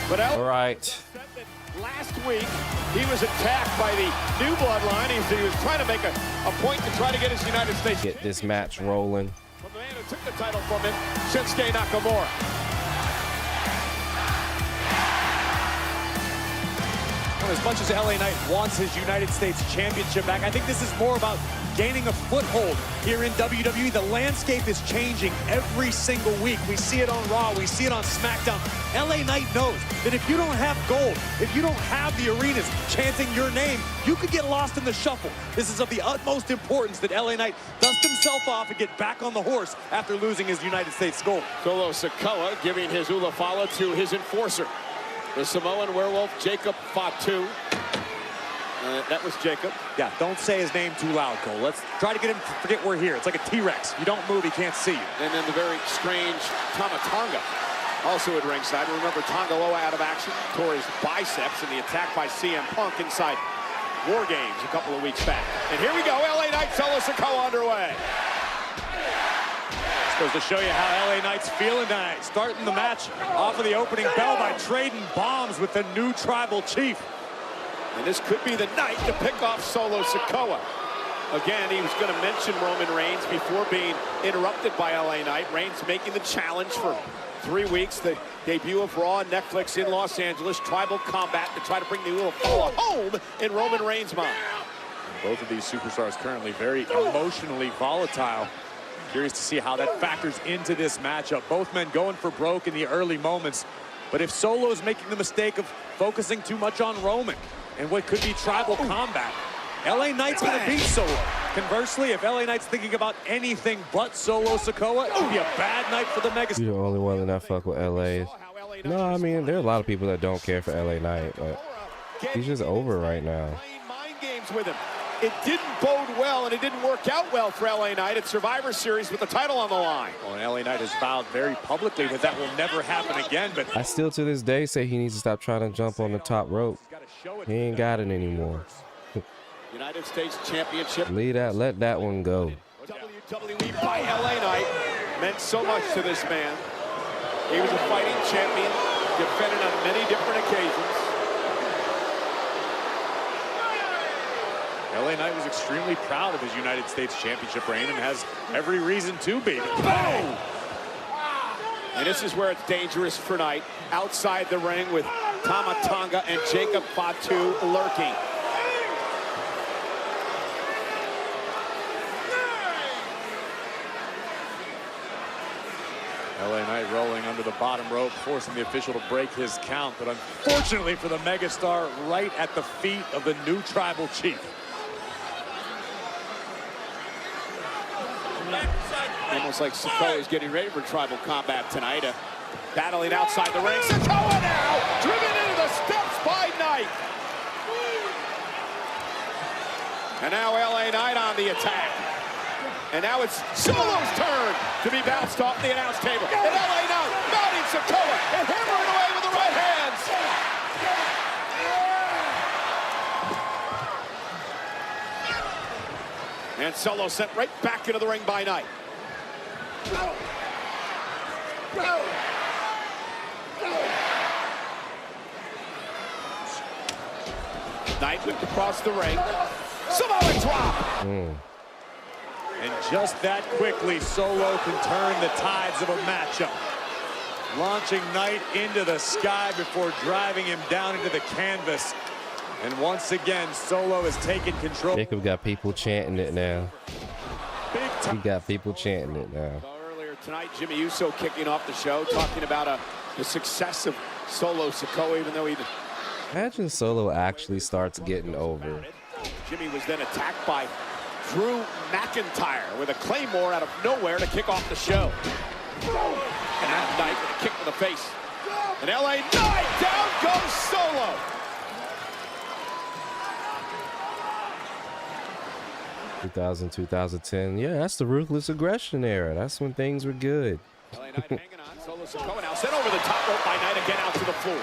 But All right. last week, he was attacked by the new bloodline. He was trying to make a point to try to get his United States. Get this match rolling. From the man who took the title from him, Shinsuke Nakamura. Well, as much as LA Knight wants his United States Championship back, I think this is more about gaining a foothold here in WWE. The landscape is changing every single week. We see it on Raw, we see it on Smackdown. LA Knight knows that if you don't have gold, if you don't have the arenas chanting your name, you could get lost in the shuffle. This is of the utmost importance that LA Knight dust himself off and get back on the horse after losing his United States gold. Solo Sikoa giving his Ula Fala to his enforcer. The Samoan werewolf, Jacob Fatu. That was Jacob. Yeah, don't say his name too loud, Cole. Let's try to get him to forget we're here. It's like a T-Rex. You don't move, he can't see you. And then the very strange Tama Tonga, also at ringside. Remember Tonga Loa out of action, tore his biceps in the attack by CM Punk inside War Games a couple of weeks back. And here we go, LA Knight, Solo Sikoa underway. Goes to show you how LA Knight's feeling tonight. Starting the match off of the opening bell by trading bombs with the new tribal chief. And this could be the night to pick off Solo Sikoa. Again, he was going to mention Roman Reigns before being interrupted by LA Knight. Reigns making the challenge for 3 weeks. The debut of Raw on Netflix in Los Angeles. Tribal combat to try to bring the Ula Fala home in Roman Reigns' mind. Both of these superstars currently very emotionally volatile. Curious to see how that factors into this matchup. Both men going for broke in the early moments. But if Solo's making the mistake of focusing too much on Roman and what could be tribal combat, LA Knight's going to beat Solo. Conversely, if LA Knight's thinking about anything but Solo Sikoa, it would be a bad night for the Megastar. You're the only one that I fuck with LA. No, I mean, there are a lot of people that don't care for LA Knight, but he's just over right now. Mind games with him. It didn't bode well, and it didn't work out well for LA Knight at Survivor Series with the title on the line. Well, and LA Knight has vowed very publicly that that will never happen again. But I still to this day say he needs to stop trying to jump on the top rope. He ain't got it anymore. United States Championship. Let that one go. WWE by LA Knight meant so much to this man. He was a fighting champion, defended on many different occasions. LA Knight was extremely proud of his United States Championship reign and has every reason to be. Boom! And this is where it's dangerous for Knight. Outside the ring with Tama Tonga and Jacob Fatu lurking. LA Knight rolling under the bottom rope, forcing the official to break his count. But unfortunately for the megastar, right at the feet of the new tribal chief. Almost like Sikoa is getting ready for tribal combat tonight. Battling outside the ring. Sikoa now driven into the steps by Knight. And now LA Knight on the attack. And now it's Solo's turn to be bounced off the announce table. And LA Knight mounting Sikoa and hammering away with the right hands. And Solo sent right back into the ring by Knight. Knight whipped across the ring. Samoa drop. And just that quickly, Solo can turn the tides of a matchup. Launching Knight into the sky before driving him down into the canvas. And once again, Solo has taken control. Jacob got people chanting it now. He got people chanting it now. Earlier tonight, Jimmy Uso kicking off the show, talking about the success of Solo Sikoa, even though he... Imagine Solo actually starts getting over. Jimmy was then attacked by Drew McIntyre with a Claymore out of nowhere to kick off the show. And that Knight with a kick to the face. And LA Knight, down goes Solo. '2000, 2010. Yeah, that's the ruthless aggression era. That's when things were good. LA Knight hanging on. Solo Sikoa now sent over the top rope by Knight, again out to the floor.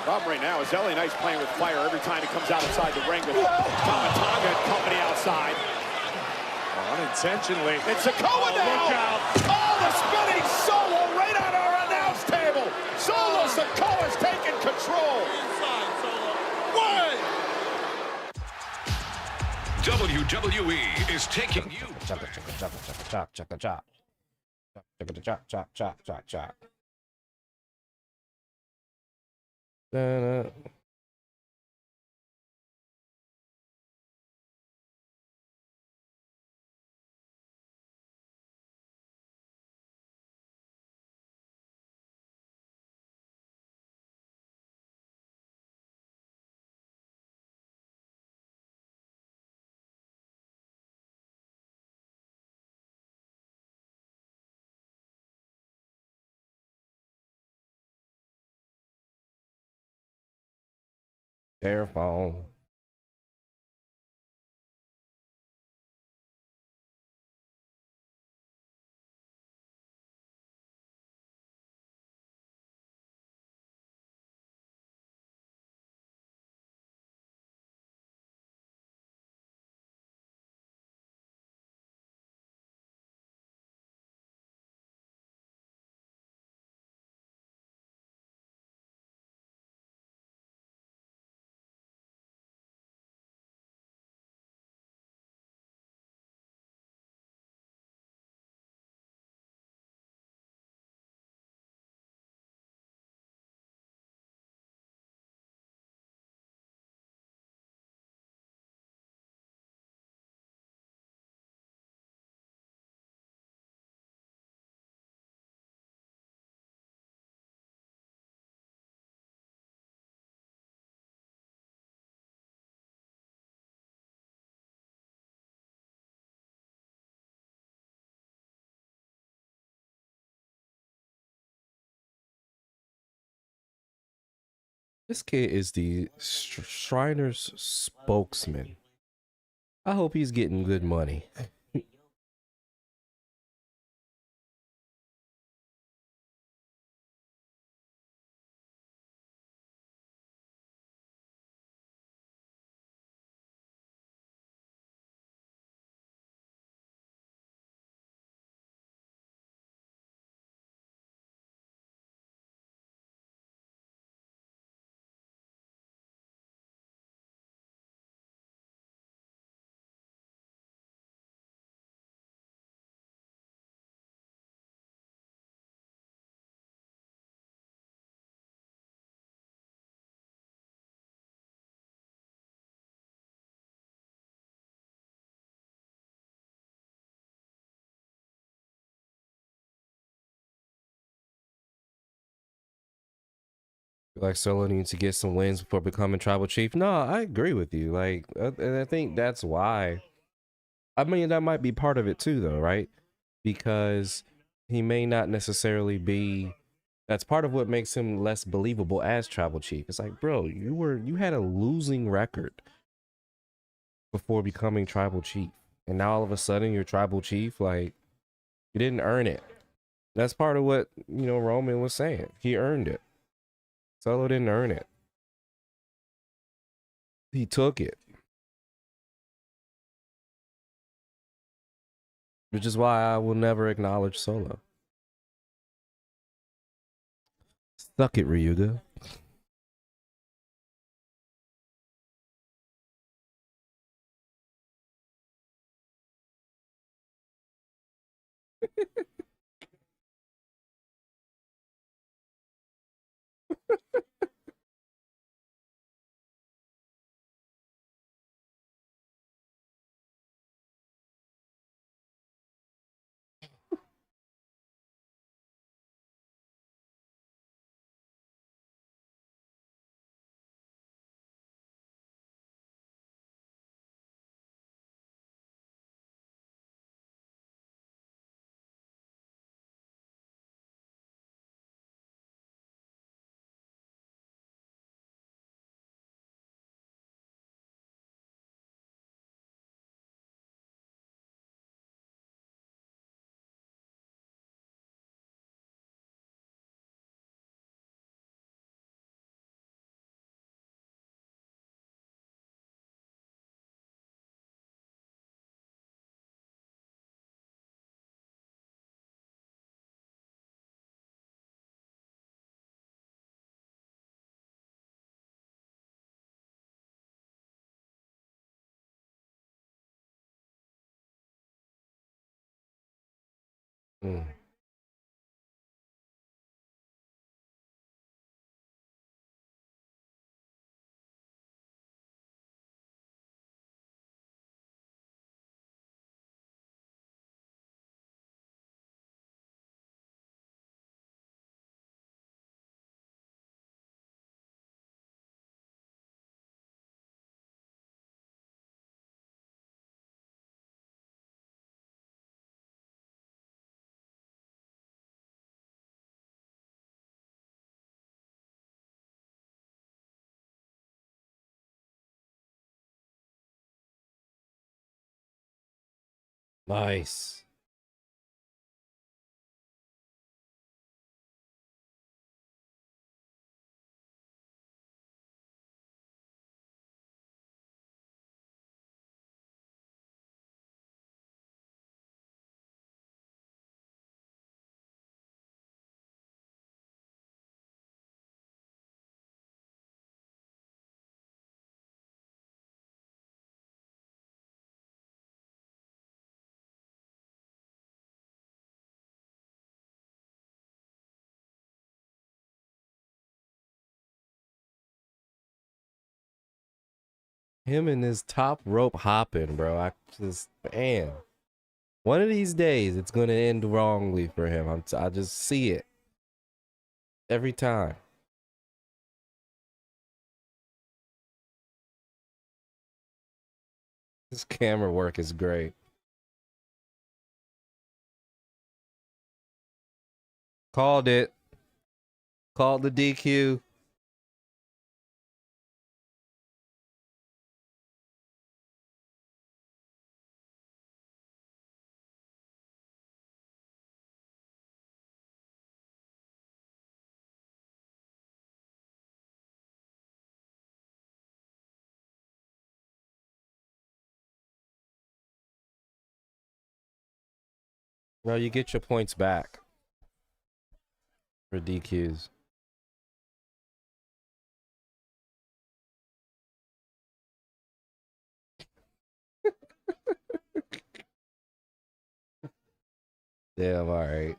Problem right now is LA Knight's playing with fire every time he comes outside the ring with Tama Tonga and company outside. Unintentionally. It's Sikoa now. Look out. Oh, the spinning solo right on our announce table. Solo Sikoa's taking control. WWE is taking you. Chaka chaka chaka chaka chaka chaka chaka chaka chaka chaka chaka chaka. Da-da. Careful. This kid is the Shriners spokesman. I hope he's getting good money. Like Solo needs to get some wins before becoming tribal chief. No, I agree with you. Like, and I think that's why. I mean, that might be part of it too, though, right? Because he may not necessarily be. That's part of what makes him less believable as tribal chief. It's like, bro, you had a losing record before becoming tribal chief, and now all of a sudden you're tribal chief. Like, you didn't earn it. That's part of what Roman was saying. He earned it. Solo didn't earn it. He took it. Which is why I will never acknowledge Solo. Suck it, Ryuga. Mm. Nice. Him and his top rope hopping, bro. I just, man. One of these days, it's gonna end wrongly for him. I just see it every time. This camera work is great. Called it. Called the DQ. No, you get your points back for DQs. Damn, all right.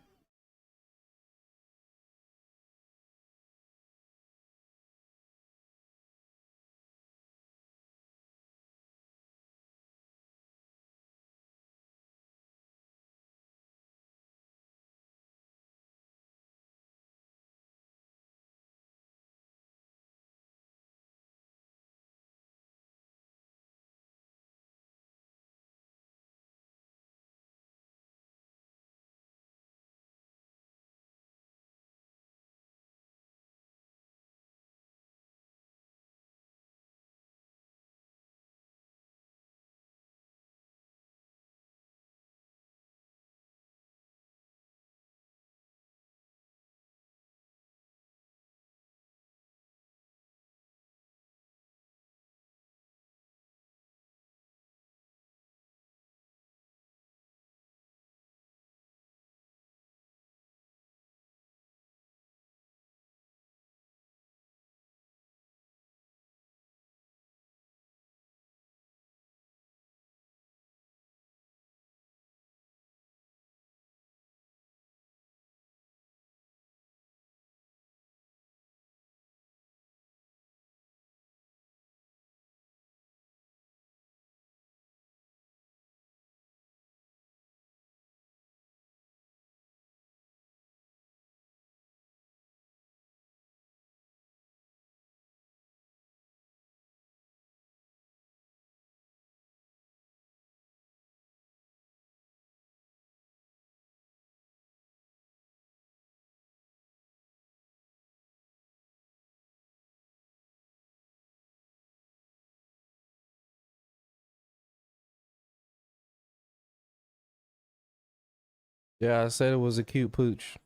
Yeah, I said it was a cute pooch.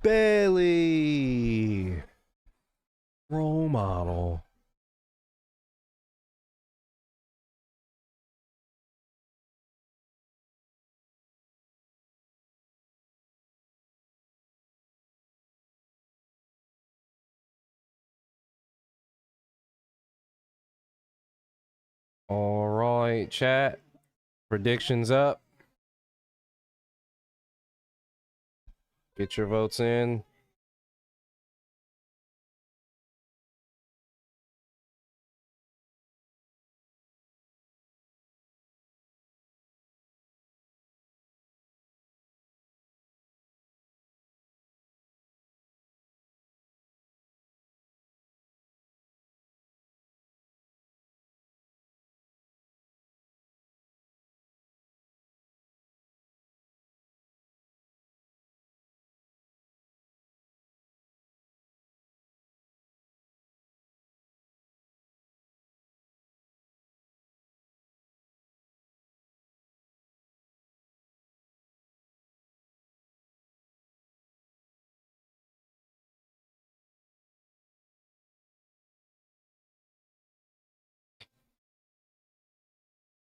Bailey. Role model. All right, chat. Predictions up. Get your votes in.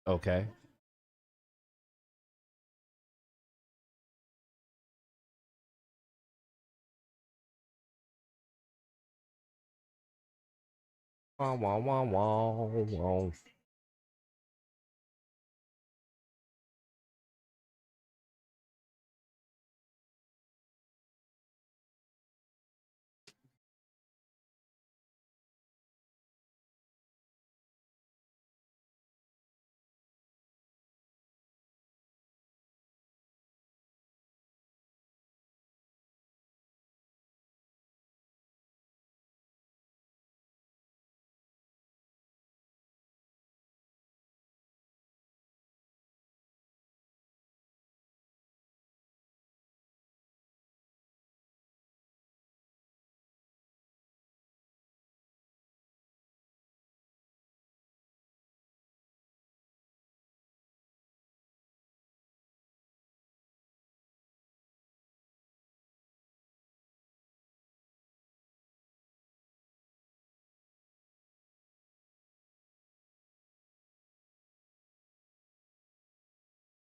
Okay. Wow, wow, wow, wow, wow.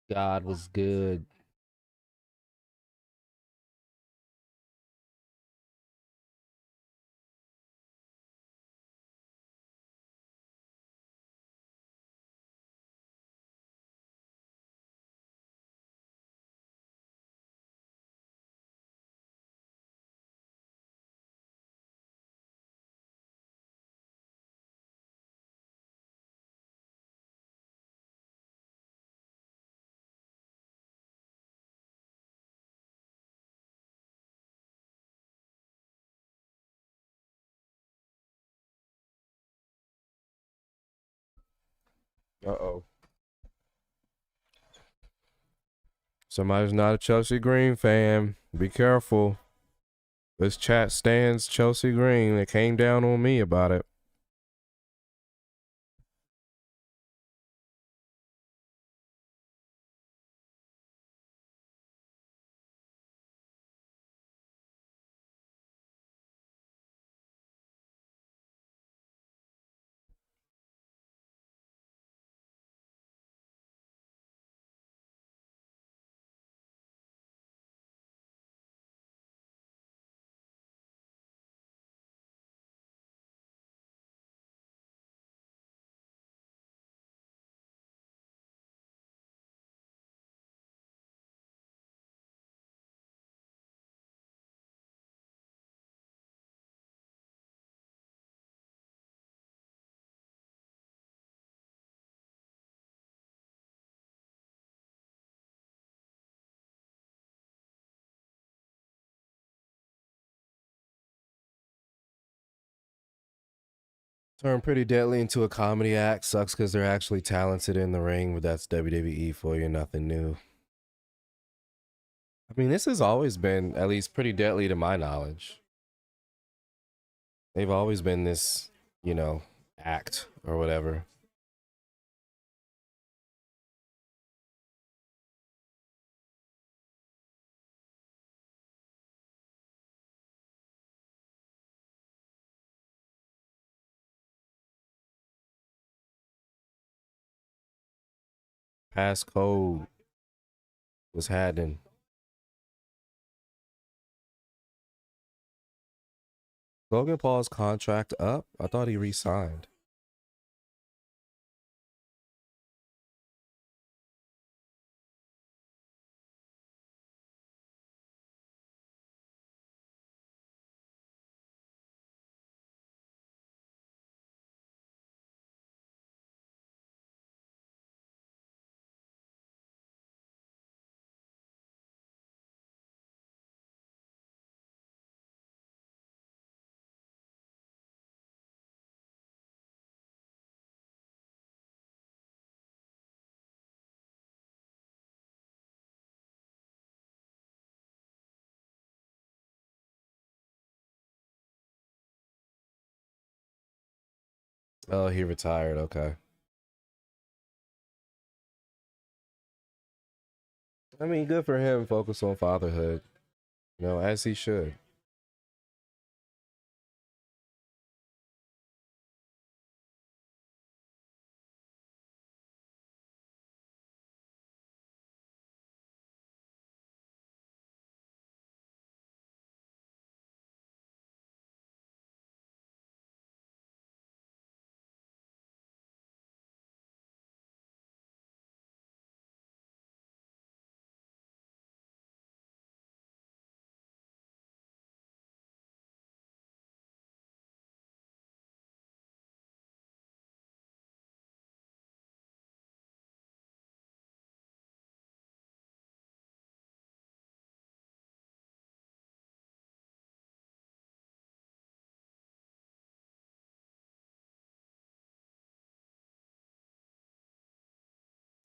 God was good. Uh-oh. Somebody's not a Chelsea Green fan. Be careful. This chat stands Chelsea Green. It came down on me about it. Turned Pretty Deadly into a comedy act. Sucks because they're actually talented in the ring, but that's WWE for you. Nothing new. I mean, this has always been at least Pretty Deadly to my knowledge. They've always been this, you know, act or whatever. Passcode was happening. Logan Paul's contract up? I thought he re-signed. Oh, he retired. Okay. I mean, good for him. Focus on fatherhood. You know, as he should.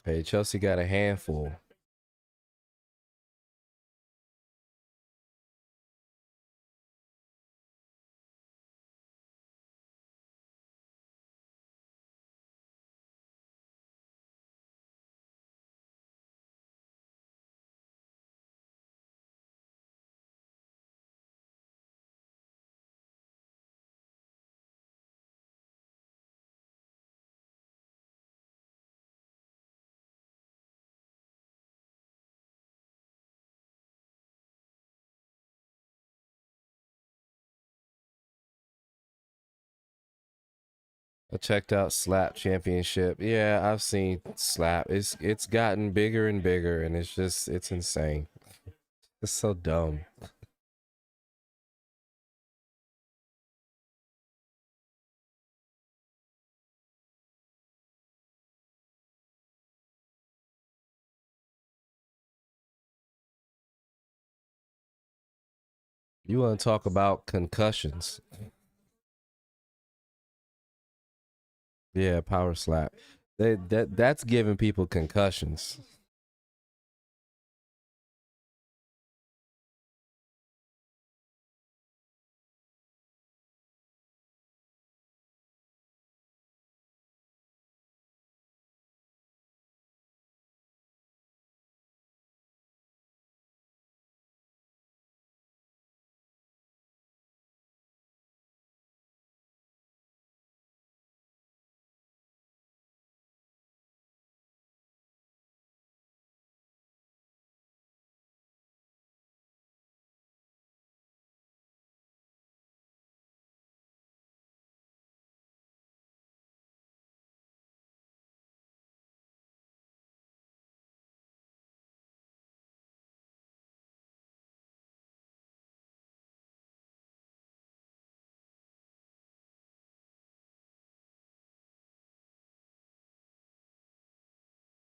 Hey, Chelsea got a handful. I checked out Slap Championship. Yeah, I've seen Slap. It's gotten bigger and bigger, and it's insane. It's so dumb. You want to talk about concussions? Yeah, power slap. That's giving people concussions.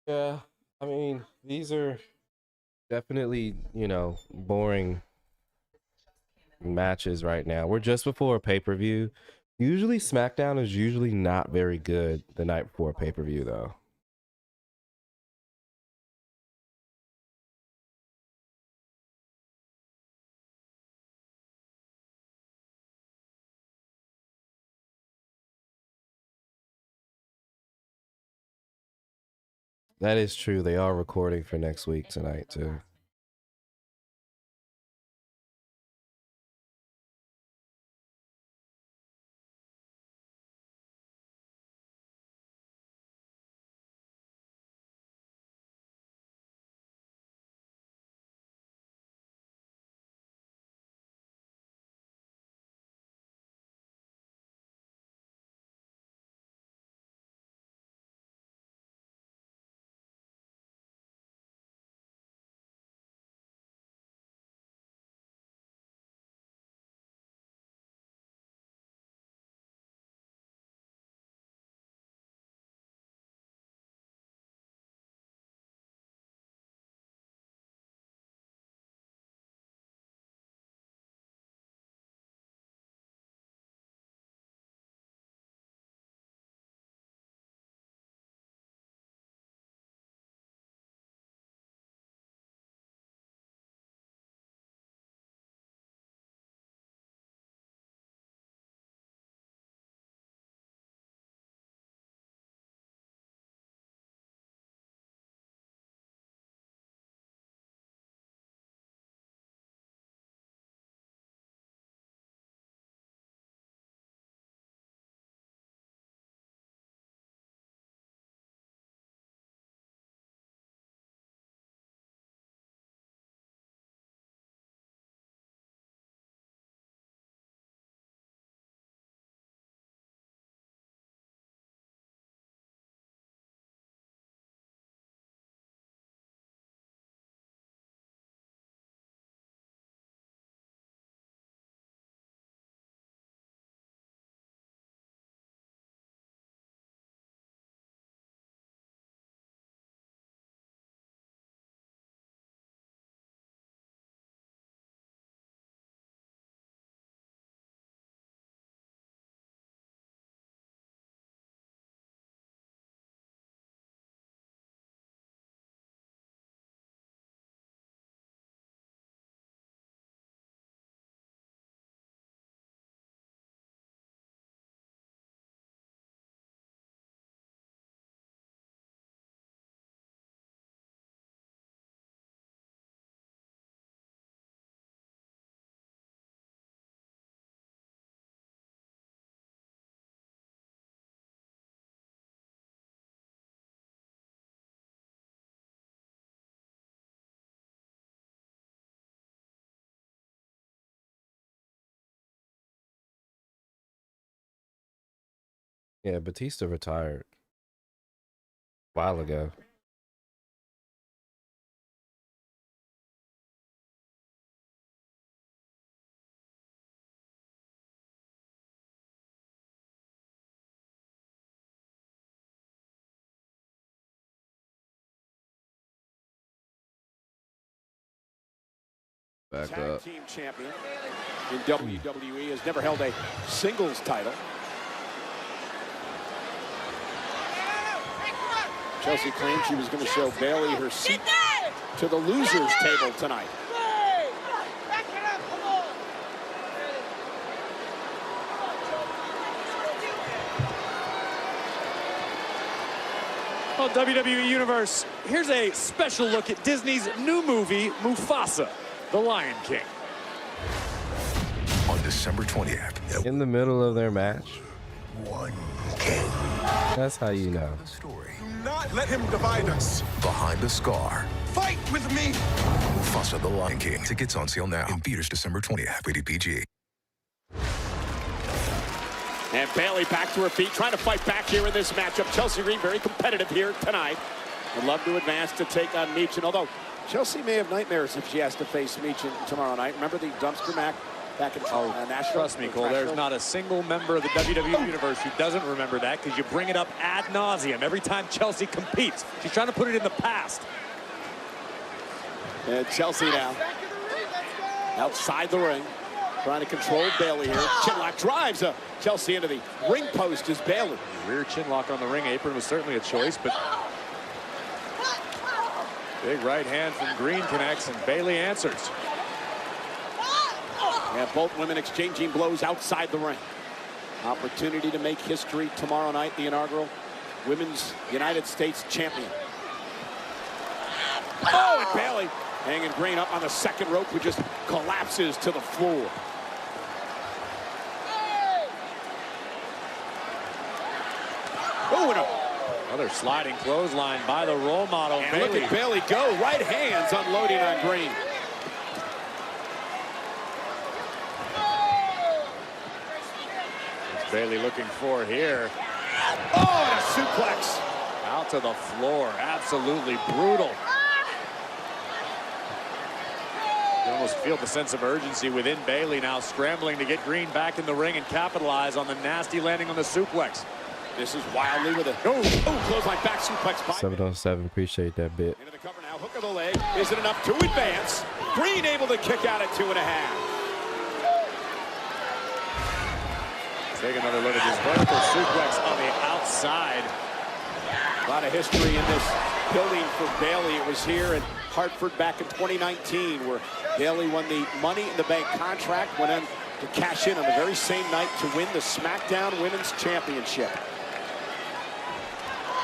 Yeah, I mean, these are definitely, boring matches right now. We're just before a pay-per-view. Usually SmackDown is usually not very good the night before a pay-per-view though. That is true. They are recording for next week tonight too. Yeah, Batista retired a while ago. Back Tag up. team champion in WWE, has never held a singles title. Chelsea claimed she was going to show Bayley her seat to the losers table tonight. Well, WWE Universe, here's a special look at Disney's new movie, Mufasa, The Lion King. On December 20th. In the middle of their match. One king. That's how you know. Do not let him divide us. Behind the Scar. Fight with me. Mufasa the Lion King. Tickets on sale now. In theaters December 20th. Rated PG. And Bayley back to her feet, trying to fight back here in this matchup. Chelsea Green very competitive here tonight. Would love to advance to take on Meechin, although Chelsea may have nightmares if she has to face Meechin tomorrow night. Remember the dumpster match back in Nashville? Trust me, Cole, there's not a single member of the WWE Universe who doesn't remember that, because you bring it up ad nauseum every time Chelsea competes. She's trying to put it in the past. And Chelsea now outside the ring, trying to control Bayley here. Chinlock drives Chelsea into the ring post as Bayley. Rear chinlock on the ring apron was certainly a choice, but big right hand from Green connects, and Bayley answers. And both women exchanging blows outside the ring. Opportunity to make history tomorrow night, the inaugural Women's United States Champion. Oh, and Bayley hanging Green up on the second rope, who just collapses to the floor. Oh, and another sliding clothesline by the role model. And Bayley. look at Bayley go. Right hands unloading on Green. What's Bayley looking for here? Oh, and a suplex. Out to the floor. Absolutely brutal. You almost feel the sense of urgency within Bayley now, scrambling to get Green back in the ring and capitalize on the nasty landing on the suplex. This is wildly with a clothesline back suplex. 7-on-7, appreciate that bit. Into the cover now, hook of the leg. Is it enough to advance? Green able to kick out at 2.5. Take another look at this vertical suplex on the outside. A lot of history in this building for Bayley. It was here in Hartford back in 2019 where Bayley won the Money in the Bank contract, went in to cash in on the very same night to win the Smackdown Women's Championship.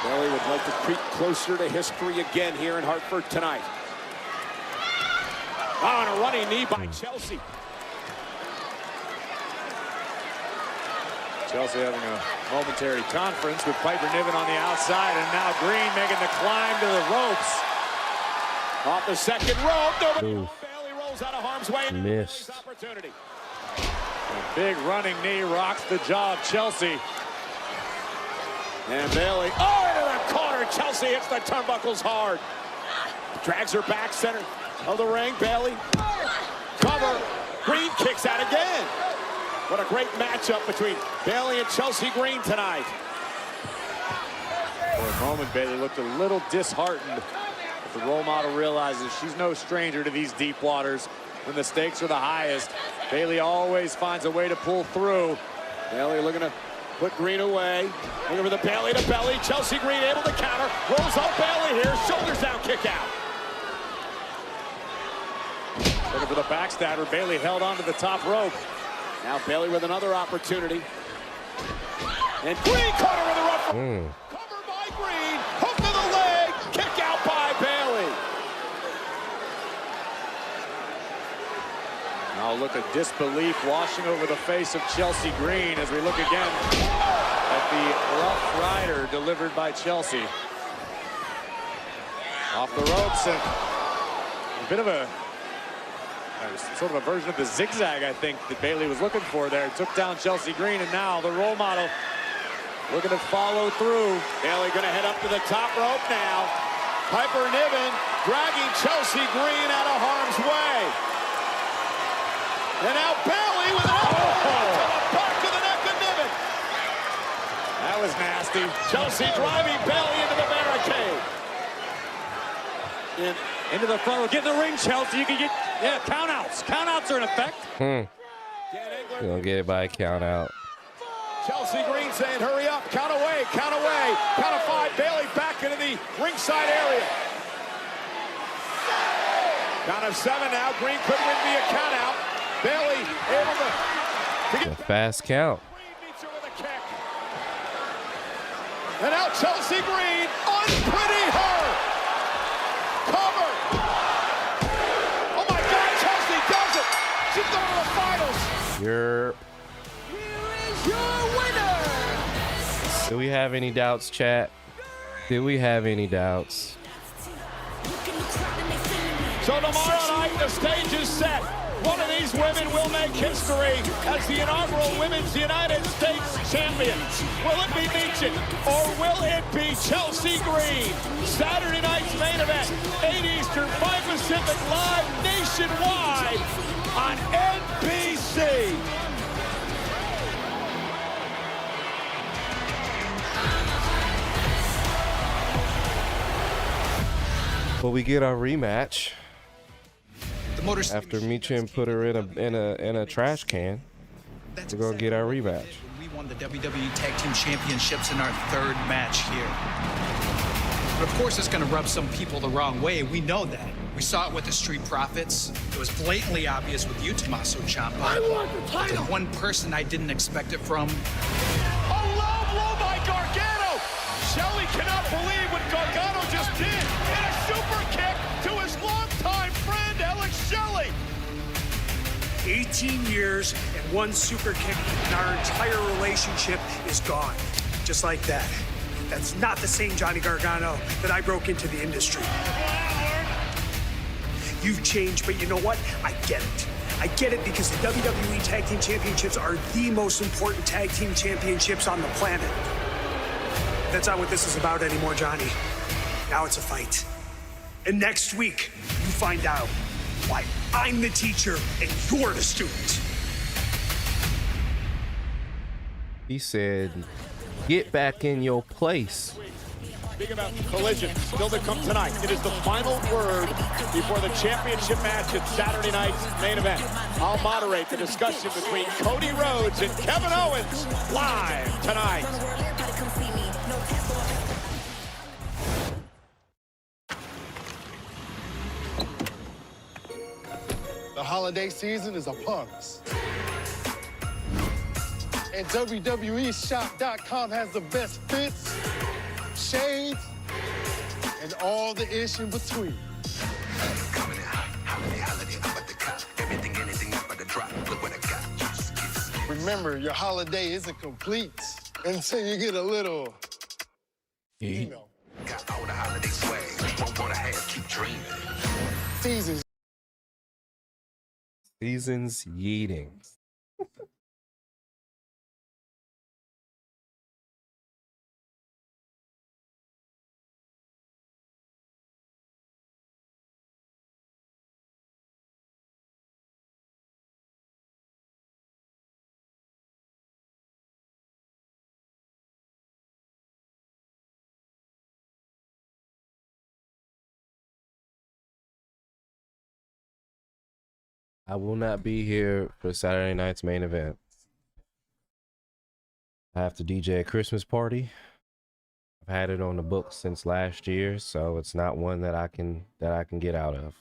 Bayley would like to creep closer to history again here in Hartford tonight. Oh, and a running knee by Chelsea. Chelsea having a momentary conference with Piper Niven on the outside, and now Green making the climb to the ropes. Off the second rope, nobody home. Bayley rolls out of harm's way. Missed. Opportunity. A big running knee rocks the jaw of Chelsea. And Bayley, into the corner. Chelsea hits the turnbuckles hard. Drags her back center of the ring. Bayley, cover. Green kicks out again. What a great matchup between Bayley and Chelsea Green tonight. For a moment, Bayley looked a little disheartened. But the role model realizes she's no stranger to these deep waters. When the stakes are the highest, Bayley always finds a way to pull through. Bayley looking to put Green away. Looking for the Bayley to belly. Chelsea Green able to counter. Rolls up Bayley here. Shoulders down, kick out. Looking for the backstabber. Bayley held onto the top rope. Now Bayley with another opportunity. And Green caught her with a rough. Cover by Green. Hook to the leg. Kick out by Bayley. Now a look of disbelief washing over the face of Chelsea Green as we look again at the Rough Rider delivered by Chelsea. Off the ropes, and a bit of a sort of a version of the zigzag, I think, that Bayley was looking for there. Took down Chelsea Green, and now the role model Looking to follow through. Bailey going to head up to the top rope now. Piper Niven dragging Chelsea Green out of harm's way. And now Bailey with an elbow to the back of the neck of Niven. That was nasty. Chelsea driving Bailey into the barricade. Into the front. Get in the ring, Chelsea. You can get, countouts. Countouts are in effect. You're gonna get it by a count out. Chelsea Green saying, hurry up, count away, count away. Count of 5, Bailey back into the ringside area. Count of 7 now, Green could win via count out. Bailey able to get a fast count. And now Chelsea Green, unpretty her. Cover. Oh my God, Chelsea does it. She's going to the finals. You're... Your winner! Do we have any doubts, chat? Do we have any doubts? So tomorrow night, the stage is set. One of these women will make history as the inaugural Women's United States champion. Will it be Meechin or will it be Chelsea Green? Saturday night's main event, 8 Eastern, 5 Pacific, live nationwide on NBC. Well, we get our rematch after Meechin put her in a trash can. We're gonna get our rematch. We won the WWE Tag Team Championships in our 3rd match here. But of course, it's going to rub some people the wrong way. We know that. We saw it with the Street Profits. It was blatantly obvious with you, Tommaso Ciampa. I want the title. The one person I didn't expect it from. A low blow by Gargano. Shelley cannot believe what Gargano just did. And a super kick to his longtime friend, Alex Shelley. 18 years and 1 super kick, and our entire relationship is gone. Just like that. That's not the same Johnny Gargano that I broke into the industry. You've changed, but you know what? I get it. I get it because the WWE Tag Team Championships are the most important tag team championships on the planet. That's not what this is about anymore, Johnny. Now it's a fight. And next week, you find out why I'm the teacher and you're the student. He said, get back in your place. Speaking about Collision, still to come tonight. It is the final word before the championship match at Saturday night's main event. I'll moderate the discussion between Cody Rhodes and Kevin Owens live tonight. The holiday season is upon us. And WWEshop.com has the best fits, shades, and all the ish in between. Remember, your holiday isn't complete until you get a little, you know. Got all the holiday swag, won't wanna have, keep dreaming. Seasons yeeting. I will not be here for Saturday night's main event. I have to DJ a Christmas party. I've had it on the books since last year, so it's not one that I can get out of.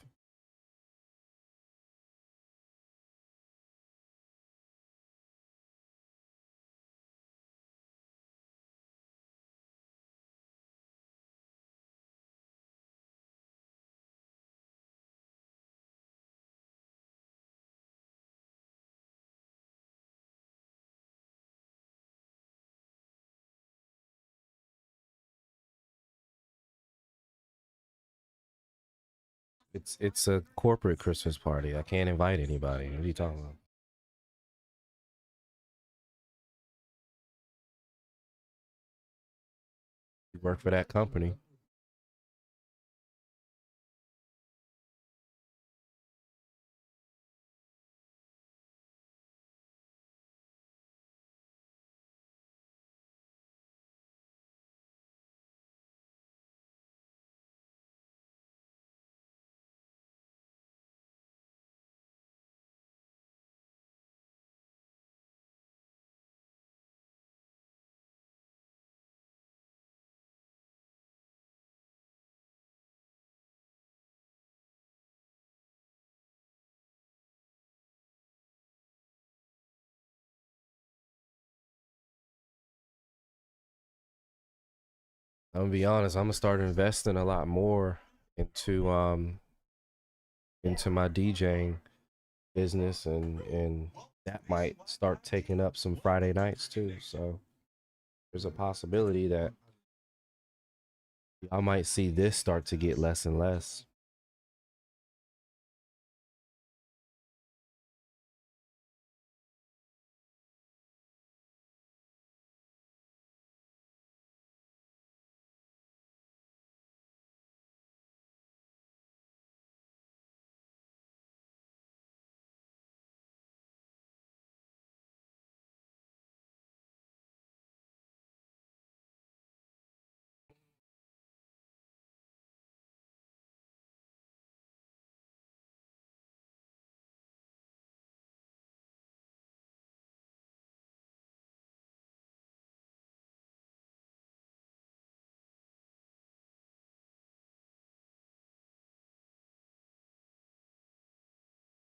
It's a corporate Christmas party. I can't invite anybody. What are you talking about? work for that company. I'm gonna be honest, I'm gonna start investing a lot more into my DJing business, and that might start taking up some Friday nights too. So there's a possibility that I might see this start to get less and less.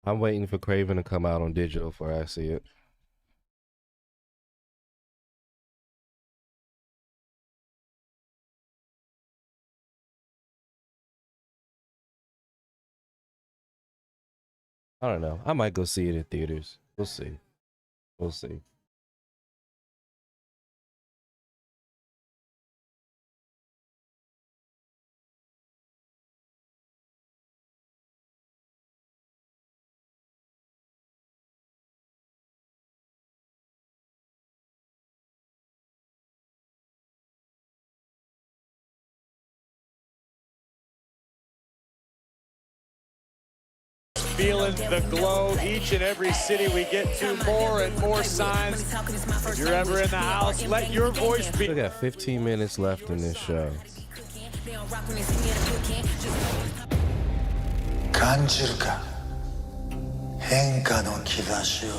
I'm waiting for Craven to come out on digital before I see it. I don't know. I might go see it in theaters. We'll see. We'll see. Feeling the glow each and every city we get to, more and more signs. If you're ever in the house, let your voice be. We got 15 minutes left in this show. 感じるか変化の兆しを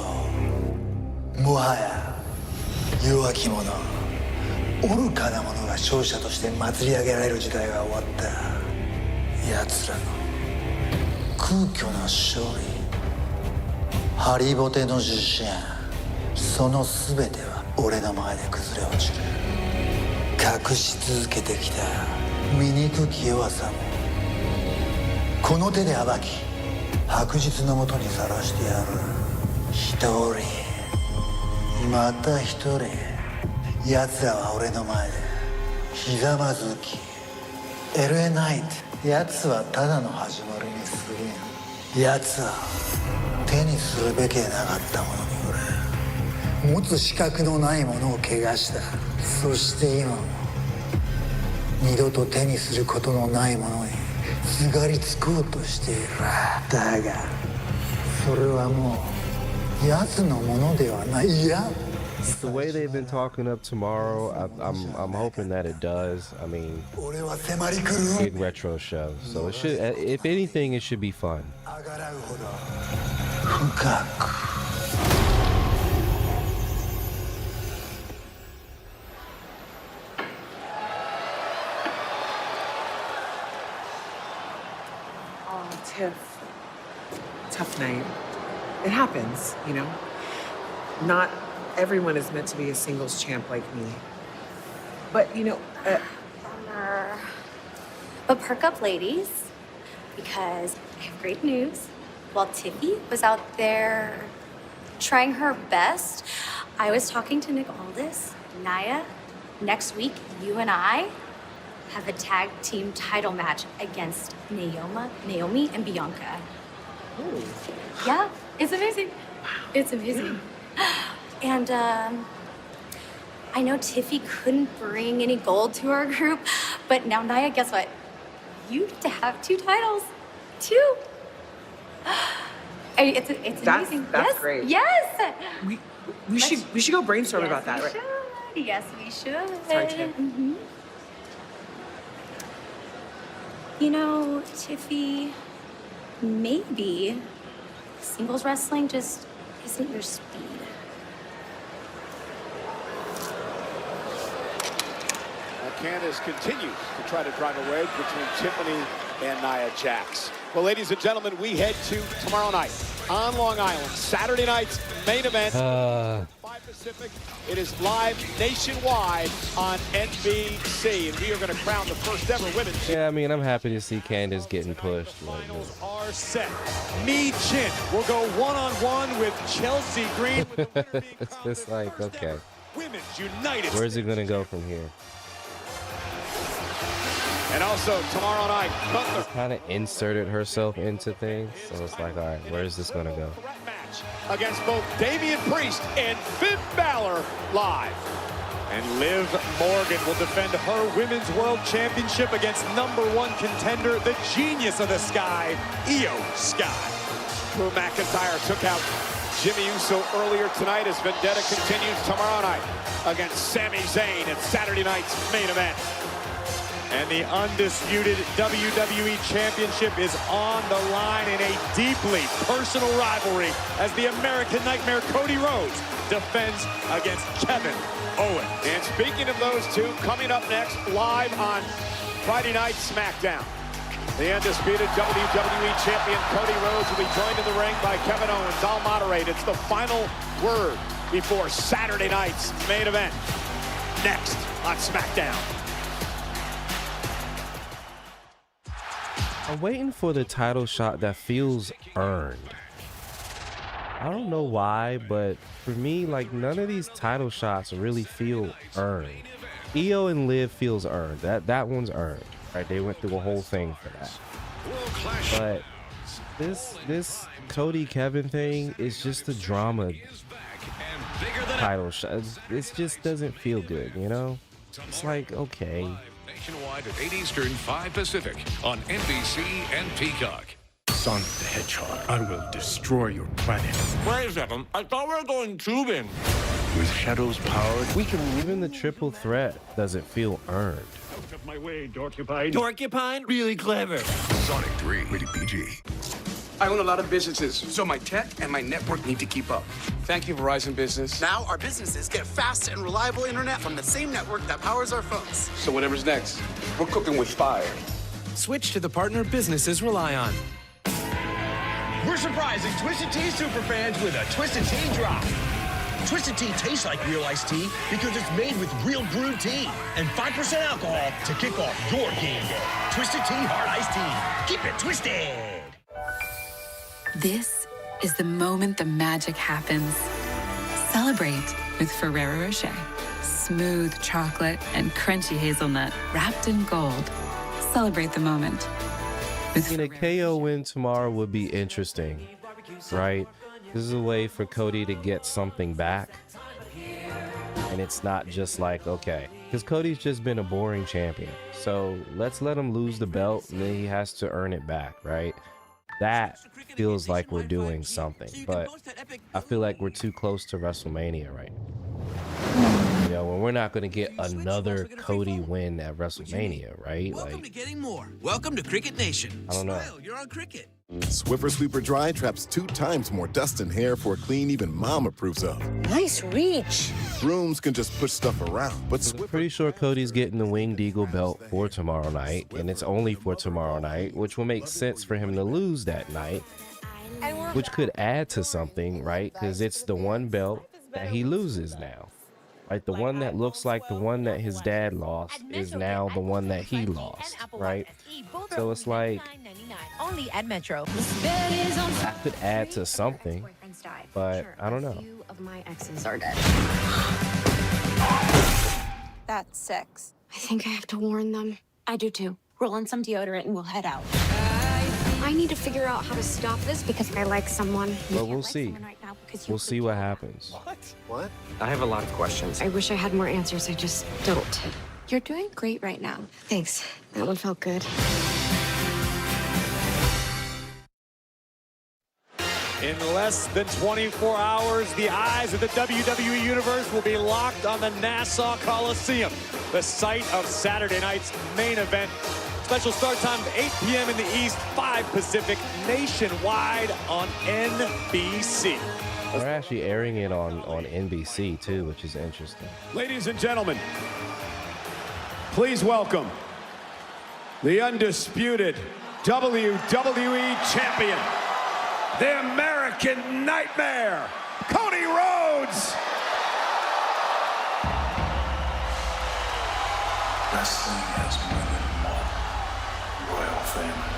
もはや弱き者愚かな者が勝者として祭り上げられる時代は終わった奴らの空虚な勝利ハリボテの自信その全ては俺の前で崩れ落ちる隠し続けてきた醜き弱さもこの手で暴き白日のもとにさらしてやる一人また一人奴らは俺の前でひざまずき LA ナイト奴はただの始まりに過ぎん奴は手にするべきでなかったものに俺持つ資格のないものを怪我したそして今も二度と手にすることのないものにすがりつこうとしているだがそれはもう奴のものではないいや The way they've been talking up tomorrow, I'm hoping that it does. I mean, big retro show, so it should. If anything, it should be fun. Oh, Tiff. Tough night. It happens, you know. Not everyone is meant to be a singles champ like me. But, you know... But perk up, ladies, because I have great news. While Tiffy was out there trying her best, I was talking to Nick Aldis. Naya, next week, you and I have a tag team title match against Naomi, and Bianca. Ooh. Yeah, it's amazing. It's amazing. And I know Tiffy couldn't bring any gold to our group, but now, Nia, guess what? You get to have 2 titles. 2. It's amazing. That's yes, great. Yes. We should go brainstorm about that. Right? Yes, we should. Sorry, Tiff. You know, Tiffy, maybe singles wrestling just isn't your speed. Candace continues to try to drive a wedge between Tiffany and Nia Jax. Well, ladies and gentlemen, we head to tomorrow night on Long Island. Saturday night's main event. 5 Pacific. It is live nationwide on NBC, and we are going to crown the first ever women's. Yeah, I mean, I'm happy to see Candace getting pushed. Finals are set. Mi Chin will go one-on-one with Chelsea Green. It's just like, okay. Women's United. Where's it going to go from here? And also tomorrow night, Gunther kind of inserted herself into things, so it's like, all right, where is this gonna go? Match against both Damian Priest and Finn Balor live. And Liv Morgan will defend her Women's World Championship against #1 contender, the genius of the Sky, Io Sky. Drew McIntyre took out Jimmy Uso earlier tonight as Vendetta continues tomorrow night against Sami Zayn at Saturday night's main event. And the undisputed WWE Championship is on the line in a deeply personal rivalry as the American Nightmare Cody Rhodes defends against Kevin Owens. And speaking of those two, coming up next live on Friday night Smackdown, the undisputed WWE Champion Cody Rhodes will be joined in the ring by Kevin Owens. I'll moderate. It's the final word before Saturday night's main event. Next on Smackdown. I'm waiting for the title shot that feels earned. I don't know why, but for me, like, none of these title shots really feel earned. Io and Liv feels earned. That one's earned, right? They went through a whole thing for that. But this Cody Kevin thing is just a drama title shot. It just doesn't feel good, you know? It's like, okay. Nationwide at 8 Eastern, 5 Pacific on NBC and Peacock. Sonic the Hedgehog, I will destroy your planet. Wait a second, I thought we were going tubing. With Shadow's power, we can... Even the triple threat doesn't feel earned. Out of my way, Dorcupine. Dorcupine? Really clever. Sonic 3, rated PG. I own a lot of businesses, so my tech and my network need to keep up. Thank you, Verizon Business. Now our businesses get fast and reliable internet from the same network that powers our phones. So whatever's next, we're cooking with fire. Switch to the partner businesses rely on. We're surprising Twisted Tea superfans with a Twisted Tea drop. Twisted Tea tastes like real iced tea because it's made with real brewed tea and 5% alcohol to kick off your game day. Twisted Tea Hard Iced Tea. Keep it twisted. This is the moment the magic happens. Celebrate with Ferrero Rocher. Smooth chocolate and crunchy hazelnut wrapped in gold. Celebrate the moment. A KO win tomorrow would be interesting, right? This is a way for Cody to get something back. And it's not just like, okay, because Cody's just been a boring champion. So let's let him lose the belt and then he has to earn it back, right? That feels like we're doing something, but I feel like we're too close to WrestleMania right now. You know, when we're not going to get another Cody win at WrestleMania, right? Welcome to getting more. Welcome to Cricket Nation. I don't know. Smile, you're on Cricket. Swiffer Sweeper Dry traps 2 times more dust and hair for a clean even mom approves of. Nice reach. Brooms can just push stuff around, but I'm pretty sure Cody's getting the Winged Eagle belt for tomorrow night, and it's only for tomorrow night, which will make sense for him to lose that night, which could add to something, right? Because it's the one belt that he loses now. Like, the one that looks like the one that his dad lost is now the one that he lost, right? So it's like, only at Metro. that could add to something, but I don't know. Of my exes are dead. That's 6. I think I have to warn them. I do too. Roll on some deodorant and we'll head out. I need to figure out how to stop this because I like someone. But we'll see. Right now We'll see what happens. What? I have a lot of questions. I wish I had more answers. I just don't. You're doing great right now. Thanks. That one felt good. In less than 24 hours, the eyes of the WWE Universe will be locked on the Nassau Coliseum, the site of Saturday night's main event. Special start time of 8 p.m. in the East, 5 Pacific, nationwide on NBC. They're actually airing it on NBC too, which is interesting. Ladies and gentlemen, please welcome the undisputed WWE Champion, the American Nightmare, Cody Rhodes. Wrestling has more than one royal family.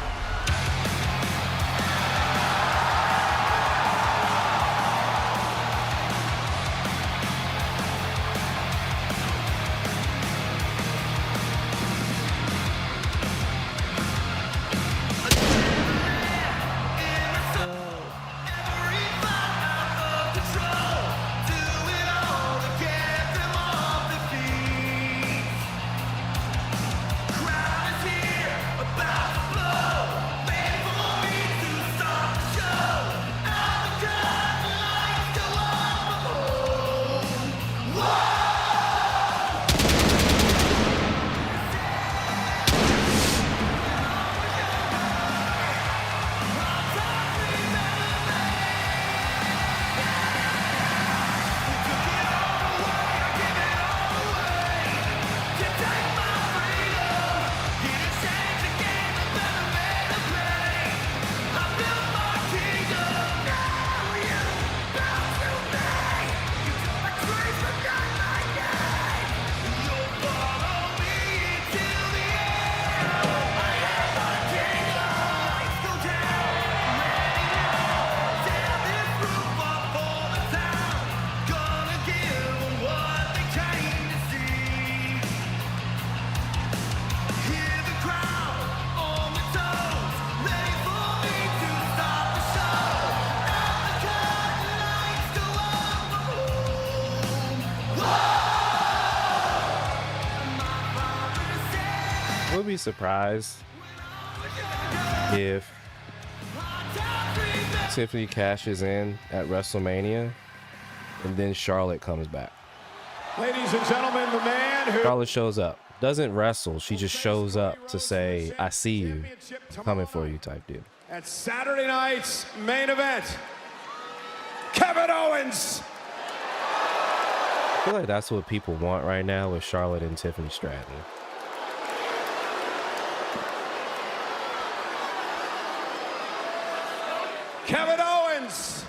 I would be surprised if Tiffany cashes in at WrestleMania and then Charlotte comes back. Ladies and gentlemen, the man who... Charlotte shows up. Doesn't wrestle. She just shows up to say, I see you. Coming for you type deal. At Saturday night's main event, Kevin Owens. I feel like that's what people want right now with Charlotte and Tiffany Stratton. Kevin Owens.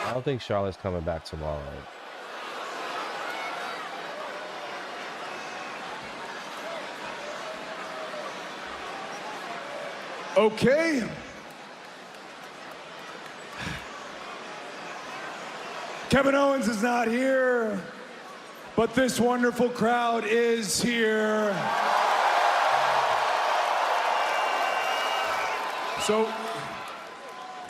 I don't think Charlotte's coming back tomorrow. Okay. Kevin Owens is not here, but this wonderful crowd is here. So,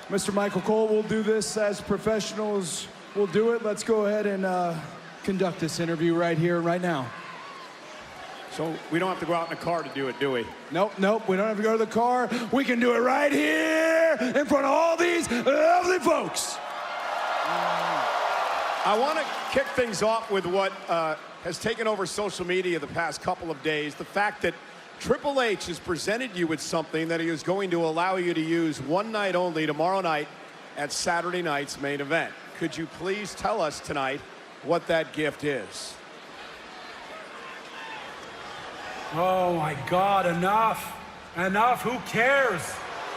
Mr. Michael Cole will do this as professionals. We'll do it. Let's go ahead and conduct this interview right here, right now. So we don't have to go out in a car to do it, do we? Nope, we don't have to go to the car. We can do it right here in front of all these lovely folks. I want to kick things off with what has taken over social media the past couple of days. The fact that Triple H has presented you with something that he is going to allow you to use one night only tomorrow night at Saturday night's main event. Could you please tell us tonight what that gift is? Oh my God, enough. Enough, who cares?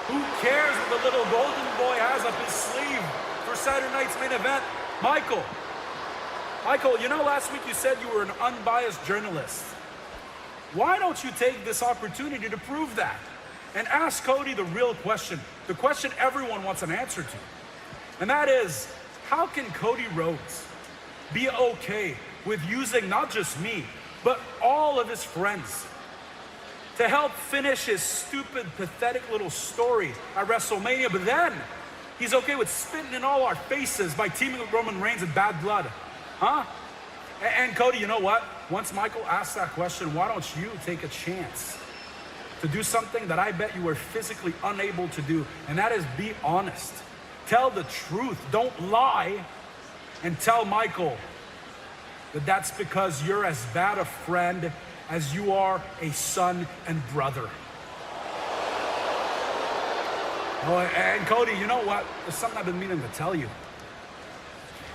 Who cares what the little golden boy has up his sleeve for Saturday night's main event? Michael, you know last week you said you were an unbiased journalist. Why don't you take this opportunity to prove that? And ask Cody the real question, the question everyone wants an answer to. And that is, how can Cody Rhodes be okay with using not just me, but all of his friends to help finish his stupid, pathetic little story at WrestleMania, but then He's okay with spitting in all our faces by teaming with Roman Reigns and Bad Blood. Huh? And Cody, you know what? Once Michael asked that question, why don't you take a chance to do something that I bet you were physically unable to do, and that is be honest. Tell the truth. Don't lie, and tell Michael that that's because you're as bad a friend as you are a son and brother. Oh, and Cody, you know what? There's something I've been meaning to tell you.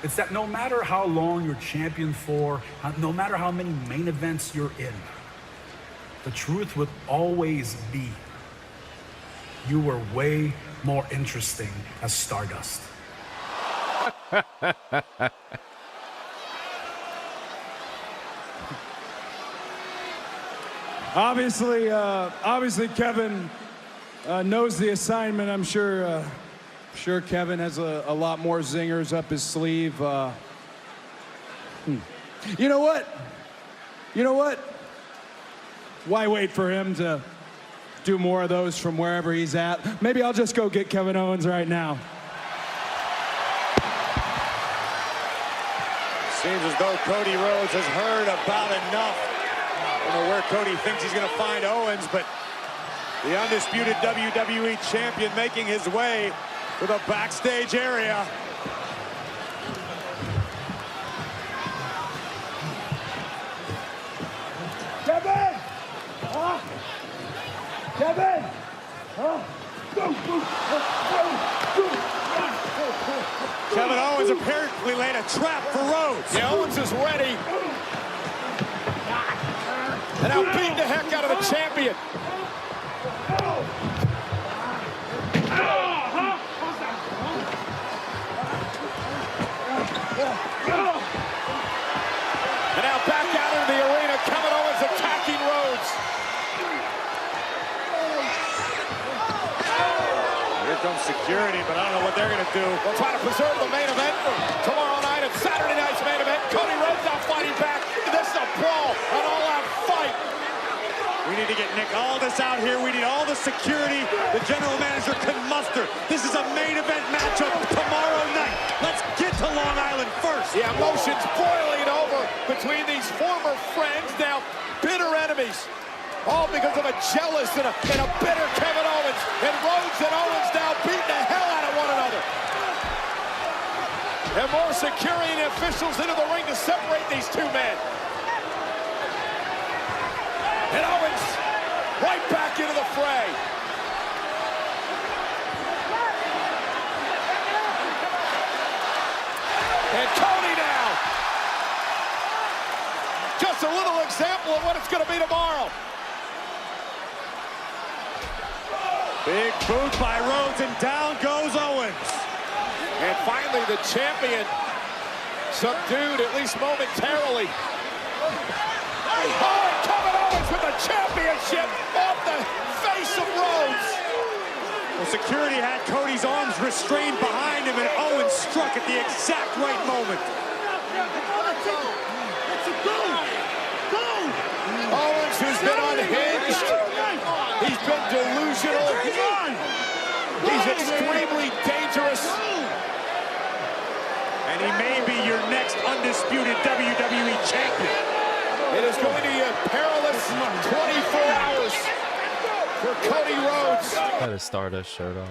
It's that no matter how long you're champion for, no matter how many main events you're in, the truth would always be you were way more interesting as Stardust. Obviously, Kevin knows the assignment. I'm sure Kevin has a lot more zingers up his sleeve. You know what? Why wait for him to do more of those from wherever he's at? Maybe I'll just go get Kevin Owens right now. Seems as though Cody Rhodes has heard about enough. I don't know where Cody thinks he's going to find Owens, but the undisputed WWE champion making his way to the backstage area. Kevin! Kevin! Kevin Owens apparently laid a trap for Rhodes. Yeah, Owens is ready. And now beat the heck out of the champion. And now back out into the arena, Kevin Owens attacking Rhodes. Here comes security, but I don't know what they're going to do. We'll try to preserve the main event for tomorrow night and Saturday night's main event. Cody Rhodes now fighting back. This is a brawl, an all-out fight. We need to get Nick Aldis out here. We need all the security the general manager can muster. This is a main event matchup tomorrow night. Let's get to Long Island first. The emotions boiling over between these former friends, now bitter enemies. All because of a jealous and a bitter Kevin Owens. And Rhodes and Owens now beating the hell out of one another. And more security officials into the ring to separate these two men. And Owens right back into the fray. And Cody now. Just a little example of what it's going to be tomorrow. Big boot by Rhodes, and down goes Owens. And finally, the champion subdued, at least momentarily. Oh, and Kevin Owens with the championship off the face of Rhodes. Well, security had Cody's arms restrained behind him, and Owens struck at the exact right moment. Owens, who's been unhinged. He's been delusional. He's extremely dangerous. And he may be your next undisputed WWE champion. It is going to be a perilous 24 hours for Cody Rhodes. Got his Stardust shirt on.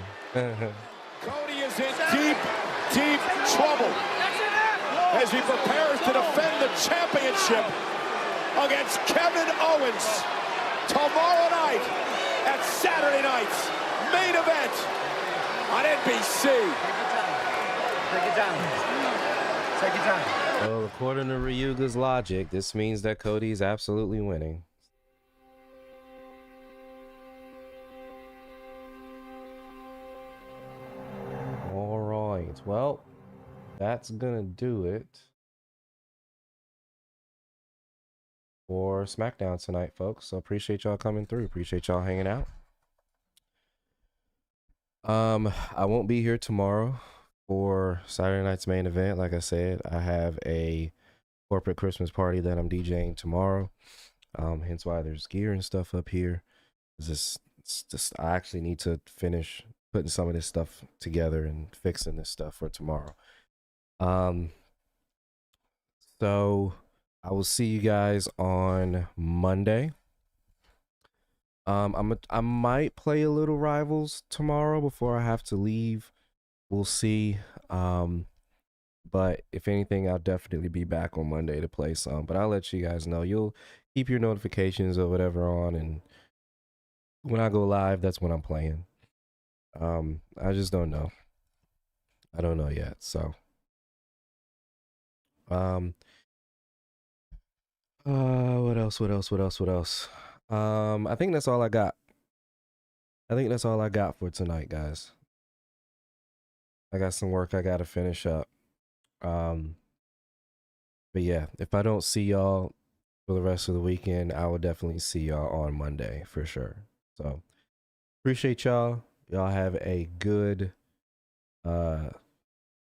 Cody is in deep, deep trouble as he prepares to defend the championship against Kevin Owens tomorrow night at Saturday night's main event on NBC. Take it down. Take it down. Well, according to Ryuga's logic, this means that Cody's absolutely winning. All right. Well, that's gonna do it for Smackdown tonight, folks. So appreciate y'all coming through. Appreciate y'all hanging out. I won't be here tomorrow for Saturday night's main event. Like I said, I have a corporate Christmas party that I'm DJing tomorrow. Hence why there's gear and stuff up here. This it's just I actually need to finish putting some of this stuff together and fixing this stuff for tomorrow. So I will see you guys on Monday. I might play a little Rivals tomorrow before I have to leave. We'll see. But if anything, I'll definitely be back on Monday to play some. But I'll let you guys know. You'll keep your notifications or whatever on, and when I go live, that's when I'm playing. I just don't know. I don't know yet. So what else? I think that's all I got. I think that's all I got for tonight, guys. I got some work I gotta finish up. But yeah, if I don't see y'all for the rest of the weekend, I will definitely see y'all on Monday for sure. So appreciate y'all. Y'all have a good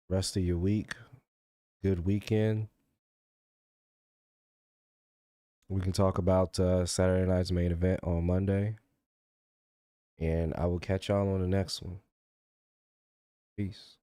rest of your week. Good weekend. We can talk about Saturday night's main event on Monday. And I will catch y'all on the next one. Peace.